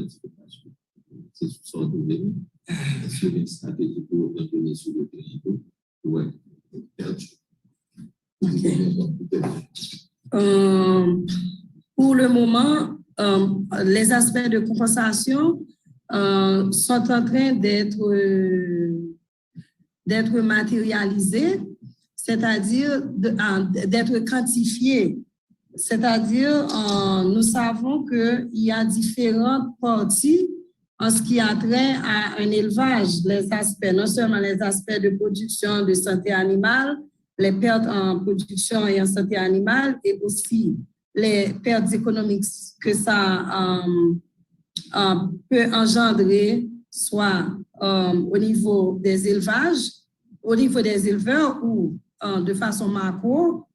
K: c'est sous sorte de sur une stratégie pour donner sur le terrain. Ouais,
J: pour le moment, les aspects de compensation sont en train d'être matérialisés, c'est-à-dire d'être quantifiés. C'est-à-dire, nous savons qu'il y a différentes parties en ce qui a trait à un élevage, les aspects, non seulement les aspects de production de santé animale, les pertes en production et en santé animale, et aussi les pertes économiques que ça peut engendrer, soit au niveau des élevages, au niveau des éleveurs ou de façon macro,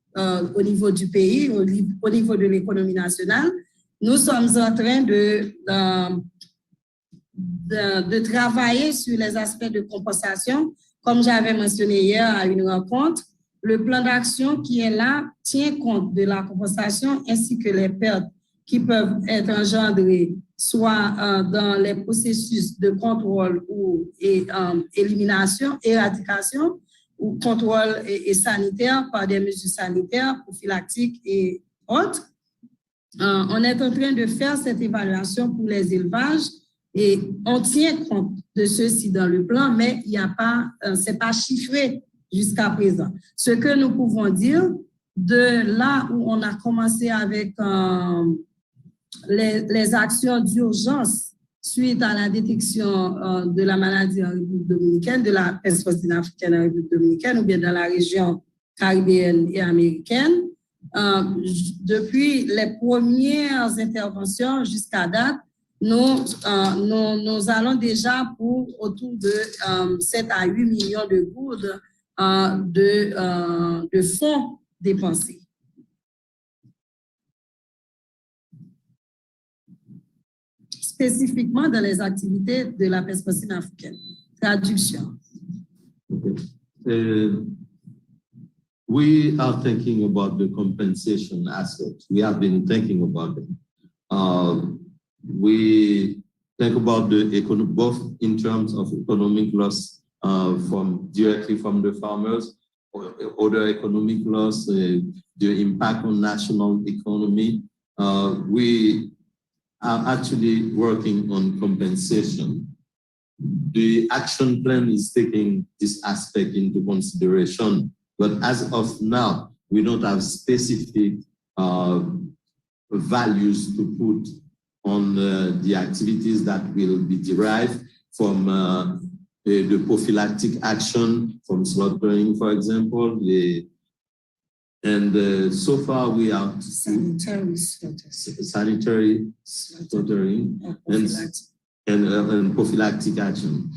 J: au niveau du pays, au niveau de l'économie nationale. Nous sommes en train de travailler sur les aspects de compensation. Comme j'avais mentionné hier à une rencontre, le plan d'action qui est là tient compte de la compensation ainsi que les pertes qui peuvent être engendrées soit dans les processus de contrôle ou élimination, éradication, ou contrôle et sanitaire par des mesures sanitaires, prophylactiques et autres. On est en train de faire cette évaluation pour les élevages et on tient compte de ceci dans le plan, mais il n'y a pas, c'est pas chiffré jusqu'à présent. Ce que nous pouvons dire, de là où on a commencé avec les actions d'urgence suite à la détection de la maladie en République dominicaine, de la peste porcine africaine en République dominicaine ou bien dans la région caribéenne et américaine. Depuis les premières interventions jusqu'à date, nous allons déjà pour autour de 7 à 8 millions de gourdes de fonds dépensés. Spécifiquement dans les activités de la peste porcine africaine. Traduction.
K: Okay. We are thinking about the compensation aspect. We have been thinking about it. We think about the both in terms of economic loss directly from the farmers, or other economic loss, the impact on national economy. We are actually working on compensation. The action plan is taking this aspect into consideration, but as of now, we don't have specific values to put on the activities that will be derived from the prophylactic action, from slaughtering, for example. So far we are
J: sanitary
K: slaughtering and prophylactic action.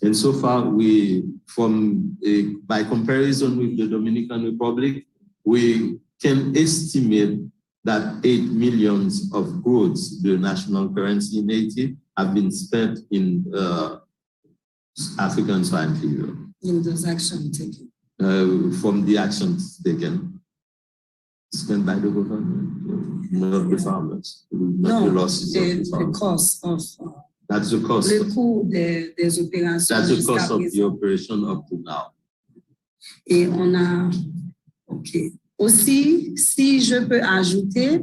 K: And so far by comparison with the Dominican Republic, we can estimate that 8 million of goods, the national currency in Haiti, have been spent in African swine fever.
J: In those actions taken.
K: From the actions taken. Spent by the government, not the farmers, not the losses of the farmers.
J: The cost of...
K: That's the cost.
J: Le coût des opérations.
K: That's the cost of the operation up to now.
J: Et on a... OK. Aussi, si je peux ajouter,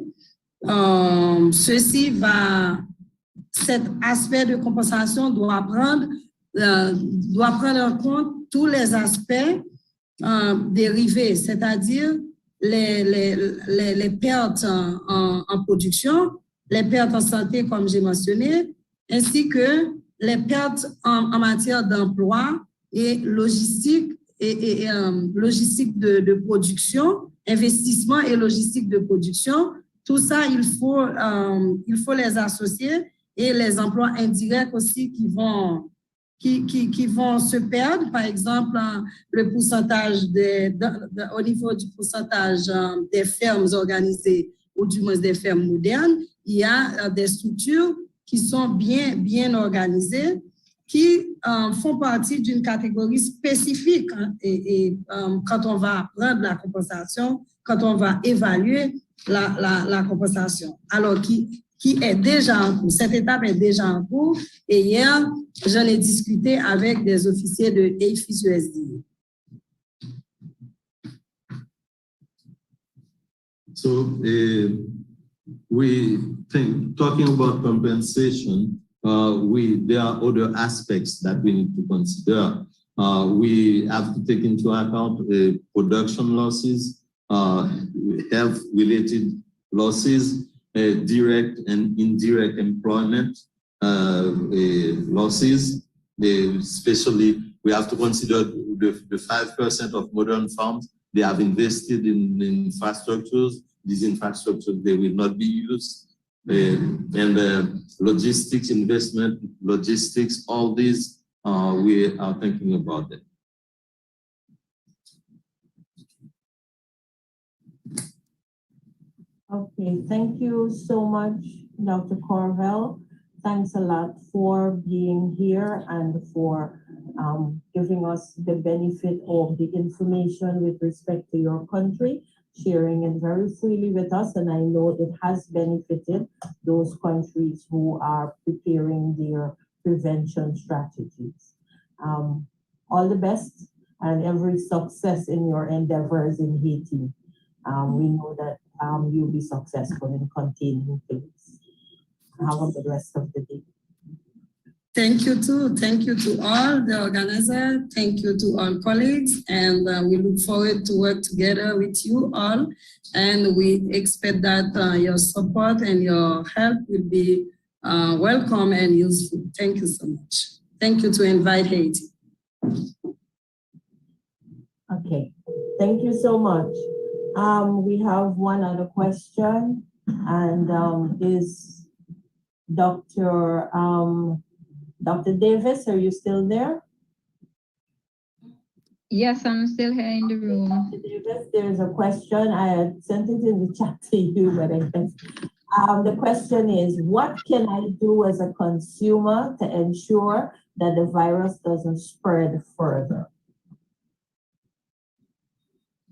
J: cet aspect de compensation doit prendre en compte tous les aspects dérivés, c'est-à-dire les pertes en production, les pertes en santé, comme j'ai mentionné, ainsi que les pertes en matière d'emploi et logistique logistique de production, investissement et logistique de production. Tout ça, il faut les associer, et les emplois indirects aussi qui vont se perdre. Par exemple, le pourcentage au niveau du pourcentage des fermes organisées, ou du moins des fermes modernes, il y a des structures qui sont bien organisées, qui font partie d'une catégorie spécifique. Et quand on va prendre la compensation, quand on va évaluer la compensation, alors qui est déjà en cours. Cette étape est déjà en cours, et hier, j'en ai discuté avec des officiers de AFIS-USD.
K: So we think, talking about compensation, there are other aspects that we need to consider. We have to take into account production losses, health-related losses, direct and indirect employment losses. Especially, we have to consider the 5% of modern farms. They have invested in infrastructures. These infrastructures, they will not be used. And logistics, investment, logistics, all these, we are thinking about it.
B: Okay, thank you so much, Dr. Corvell. Thanks a lot for being here and for giving us the benefit of the information with respect to your country, sharing it very freely with us. And I know it has benefited those countries who are preparing their prevention strategies. All the best and every success in your endeavors in Haiti. We know that you'll be successful in containing things. Have a good rest of the day.
J: Thank you too. Thank you to all the organizers. Thank you to all colleagues. And we look forward to work together with you all. And we expect that your support and your help will be welcome and useful. Thank you so much. Thank you to Invite Haiti.
B: Okay, thank you so much. We have one other question, and is Dr. Davis, are you still there?
E: Yes, I'm still here in the room.
B: Dr. Davis, there's a question. I had sent it in the chat to you, but I guess the question is, what can I do as a consumer to ensure that the virus doesn't spread further?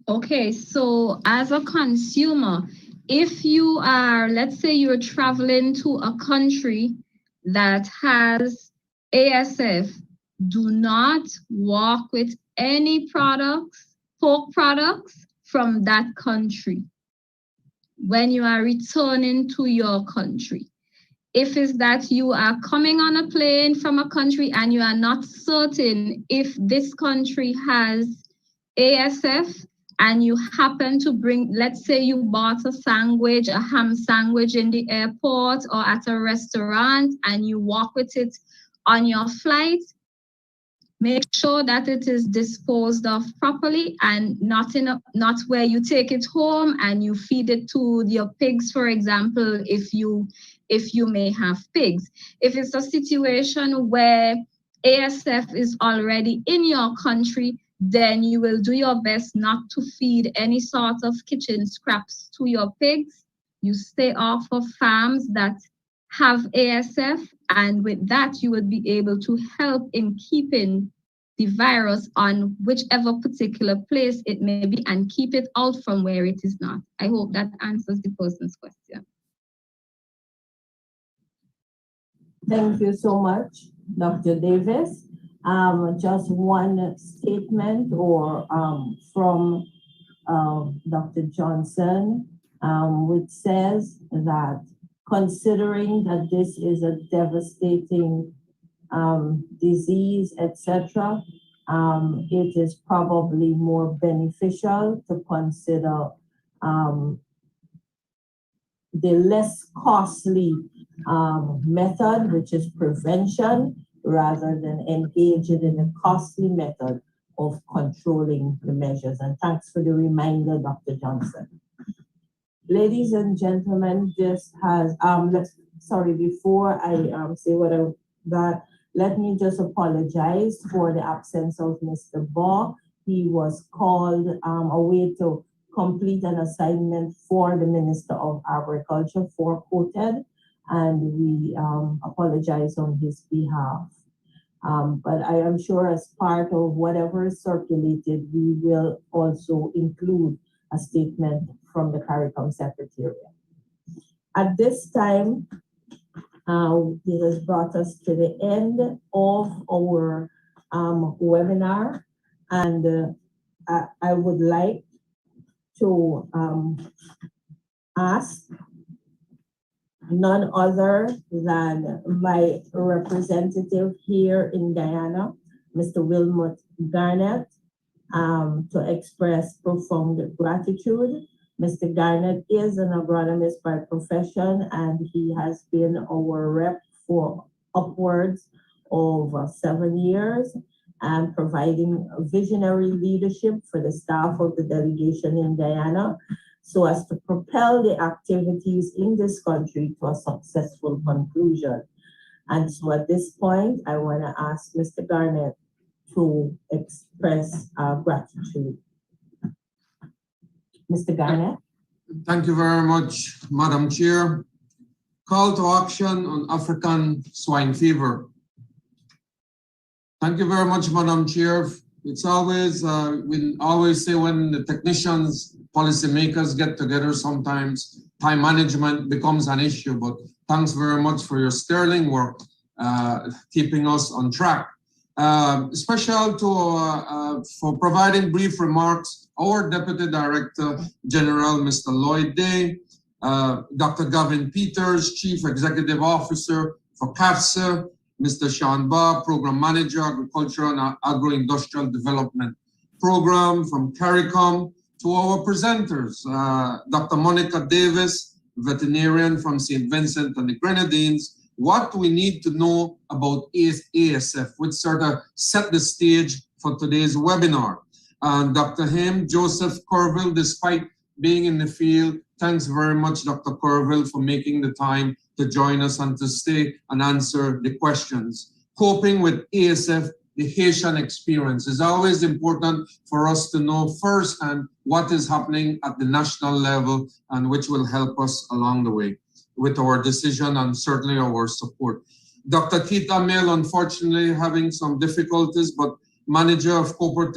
E: Okay, so as a consumer, if you are, let's say you're traveling to a country that has ASF, do not walk with any products, pork products from that country when you are returning to your country. If it's that you are coming on a plane from a country and you are not certain if this country has ASF, and you happen to bring, let's say you bought a sandwich, a ham sandwich in the airport or at a restaurant, and you walk with it on your flight, make sure that it is disposed of properly and not where you take it home and you feed it to your pigs, for example, if you may have pigs. If it's a situation where ASF is already in your country, then you will do your best not to feed any sort of kitchen scraps to your pigs. You stay off of farms that have ASF, and with that, you would be able to help in keeping the virus on whichever particular place it may be and keep it out from where it is not. I hope that answers the person's question.
B: Thank you so much, Dr. Davis. Just one statement or from Dr. Johnson, which says that considering that this is a devastating disease, etc., it is probably more beneficial to consider the less costly method, which is prevention, rather than engaging in a costly method of controlling the measures. And thanks for the reminder, Dr. Johnson. Ladies and gentlemen, this has, before I say let me just apologize for the absence of Mr. Baugh. He was called away to complete an assignment for the Minister of Agriculture for quoted, and we apologize on his behalf. But I am sure as part of whatever is circulated, we will also include a statement from the CARICOM Secretariat. At this time, it has brought us to the end of our webinar, and I would like to ask none other than my representative here in Guyana, Mr. Wilmot Garnett, to express profound gratitude. Mr. Garnett is an agronomist by profession, and he has been our rep for upwards of 7 years, and providing visionary leadership for the staff of the delegation in Guyana, so as to propel the activities in this country to a successful conclusion. And so at this point, I want to ask Mr. Garnett to express gratitude. Mr. Garnett.
H: Thank you very much, Madam Chair. Call to action on African swine fever. Thank you very much, Madam Chair. It's always, we always say when the technicians, policymakers get together, sometimes time management becomes an issue, but thanks very much for your sterling work, keeping us on track. Special to, for providing brief remarks, our Deputy Director General, Mr. Lloyd Day, Dr. Gavin Peters, Chief Executive Officer for CAFSA, Mr. Sean Baugh, Program Manager, Agricultural and Agro-Industrial Development Program from CARICOM, to our presenters, Dr. Monica Davis, veterinarian from St. Vincent and the Grenadines, what we need to know about ASF, which sort of set the stage for today's webinar. And Dr. Joseph Corville, despite being in the field, thanks very much, Dr. Corville, for making the time to join us and to stay and answer the questions. Coping with ASF the Haitian experience. It's always important for us to know firsthand what is happening at the national level and which will help us along the way with our decision and certainly our support. Dr. Keith Amel, unfortunately, having some difficulties, but manager of corporate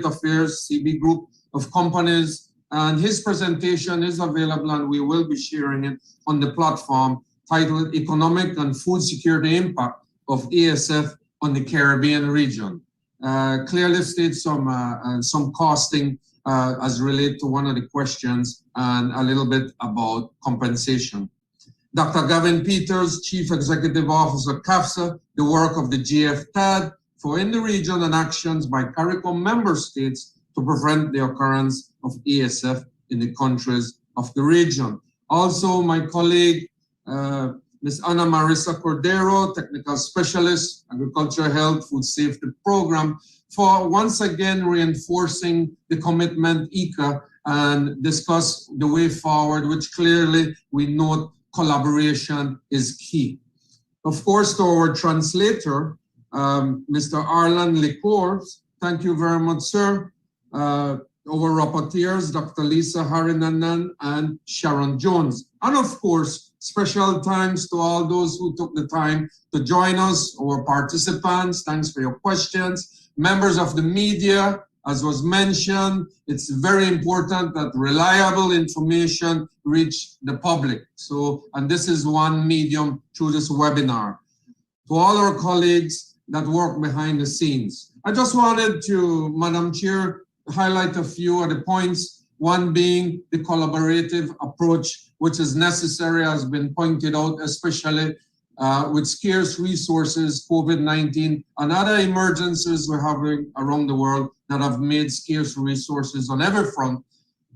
H: affairs, CB Group of companies, and his presentation is available and we will be sharing it on the platform titled Economic and Food Security Impact of ASF on the Caribbean region. Clearly states some costing as related to one of the questions and a little bit about compensation. Dr. Gavin Peters, Chief Executive Officer, CAFSA, the work of the GFTAD for in the region and actions by CARICOM member states to prevent the occurrence of ASF in the countries of the region. Also, my colleague, Ms. Ana Marisa Cordero, Technical Specialist, Agriculture, Health, Food Safety Program, for once again reinforcing the commitment ICA and discuss the way forward, which clearly we note collaboration is key. Of course, to our translator, Mr. Arlan Licours, thank you very much, sir. Our rapporteurs, Dr. Lisa Harinanan and Sharon Jones. And of course, special thanks to all those who took the time to join us, our participants, thanks for your questions. Members of the media, as was mentioned, it's very important that reliable information reach the public. So, and this is one medium through this webinar. To all our colleagues that work behind the scenes, I just wanted to, Madam Chair, highlight a few of the points. One being the collaborative approach, which is necessary, has been pointed out, especially with scarce resources, COVID-19, and other emergencies we're having around the world that have made scarce resources on every front,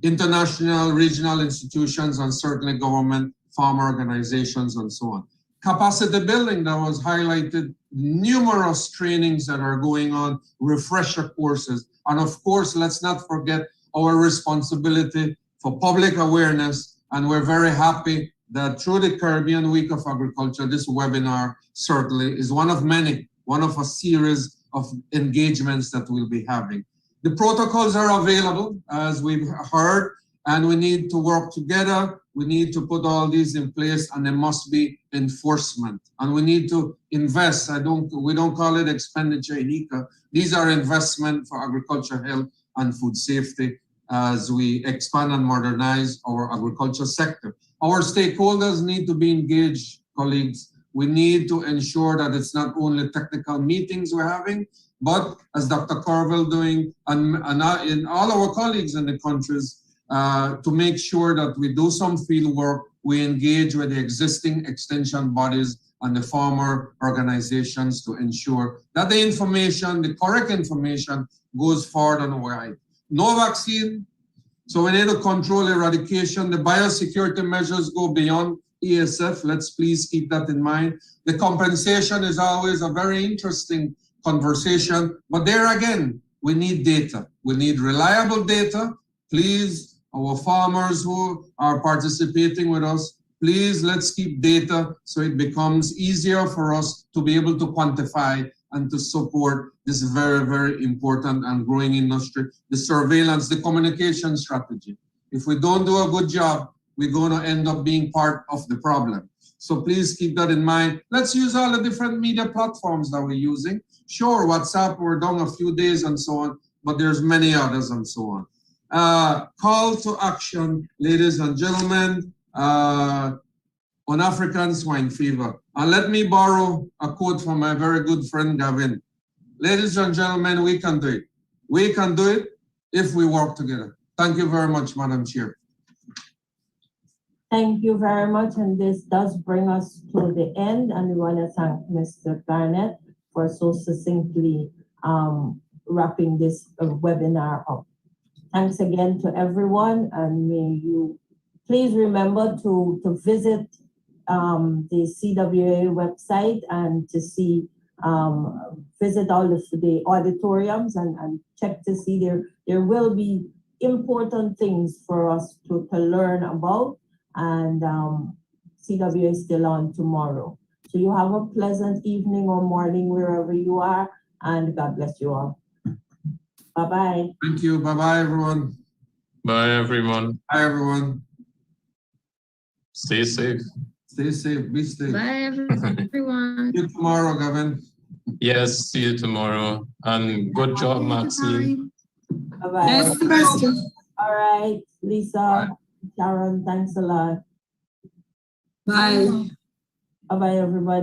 H: international, regional institutions, and certainly government, farm organizations, and so on. Capacity building that was highlighted, numerous trainings that are going on, refresher courses, and of course, let's not forget our responsibility for public awareness, and we're very happy that through the Caribbean Week of Agriculture, this webinar certainly is one of many, one of a series of engagements that we'll be having. The protocols are available, as we've heard, and we need to work together. We need to put all these in place, and there must be enforcement. And we need to invest. We don't call it expenditure in ICA. These are investment for agriculture, health, and food safety as we expand and modernize our agriculture sector. Our stakeholders need to be engaged, colleagues. We need to ensure that it's not only technical meetings we're having, but as Dr. Carville doing, and in all our colleagues in the countries, to make sure that we do some field work, we engage with the existing extension bodies and the farmer organizations to ensure that the information, the correct information, goes forward and wide. No vaccine, so we need to control eradication. The biosecurity measures go beyond ESF. Let's please keep that in mind. The compensation is always a very interesting conversation, but there again, we need data. We need reliable data. Please, our farmers who are participating with us, please let's keep data so it becomes easier for us to be able to quantify and to support this very, very important and growing industry, the surveillance, the communication strategy. If we don't do a good job, we're going to end up being part of the problem. So please keep that in mind. Let's use all the different media platforms that we're using. Sure, WhatsApp, we're down a few days and so on, but there's many others and so on. Call to action, ladies and gentlemen, on African swine fever. And let me borrow a quote from my very good friend, Gavin. Ladies and gentlemen, we can do it. We can do it if we work together. Thank you very much, Madam Chair.
B: Thank you very much. And this does bring us to the end. And we want to thank Mr. Garnett for so succinctly wrapping this webinar up. Thanks again to everyone. And may you please remember to visit the CWA website and to see, visit all the auditoriums and check to see there will be important things for us to learn about, and CWA is still on tomorrow. So you have a pleasant evening or morning wherever you are, and God bless you all. Bye-bye.
H: Thank you. Bye-bye, everyone.
C: Bye, everyone.
H: Bye, everyone.
C: Stay safe.
H: Stay safe. Be safe.
E: Bye, everyone.
H: See you tomorrow, Gavin.
C: Yes, see you tomorrow. And good job, Maxine.
B: Bye-bye.
J: Yes, Sebastian.
B: All right, Lisa, Sharon, thanks a lot.
J: Bye.
B: Bye-bye, everybody.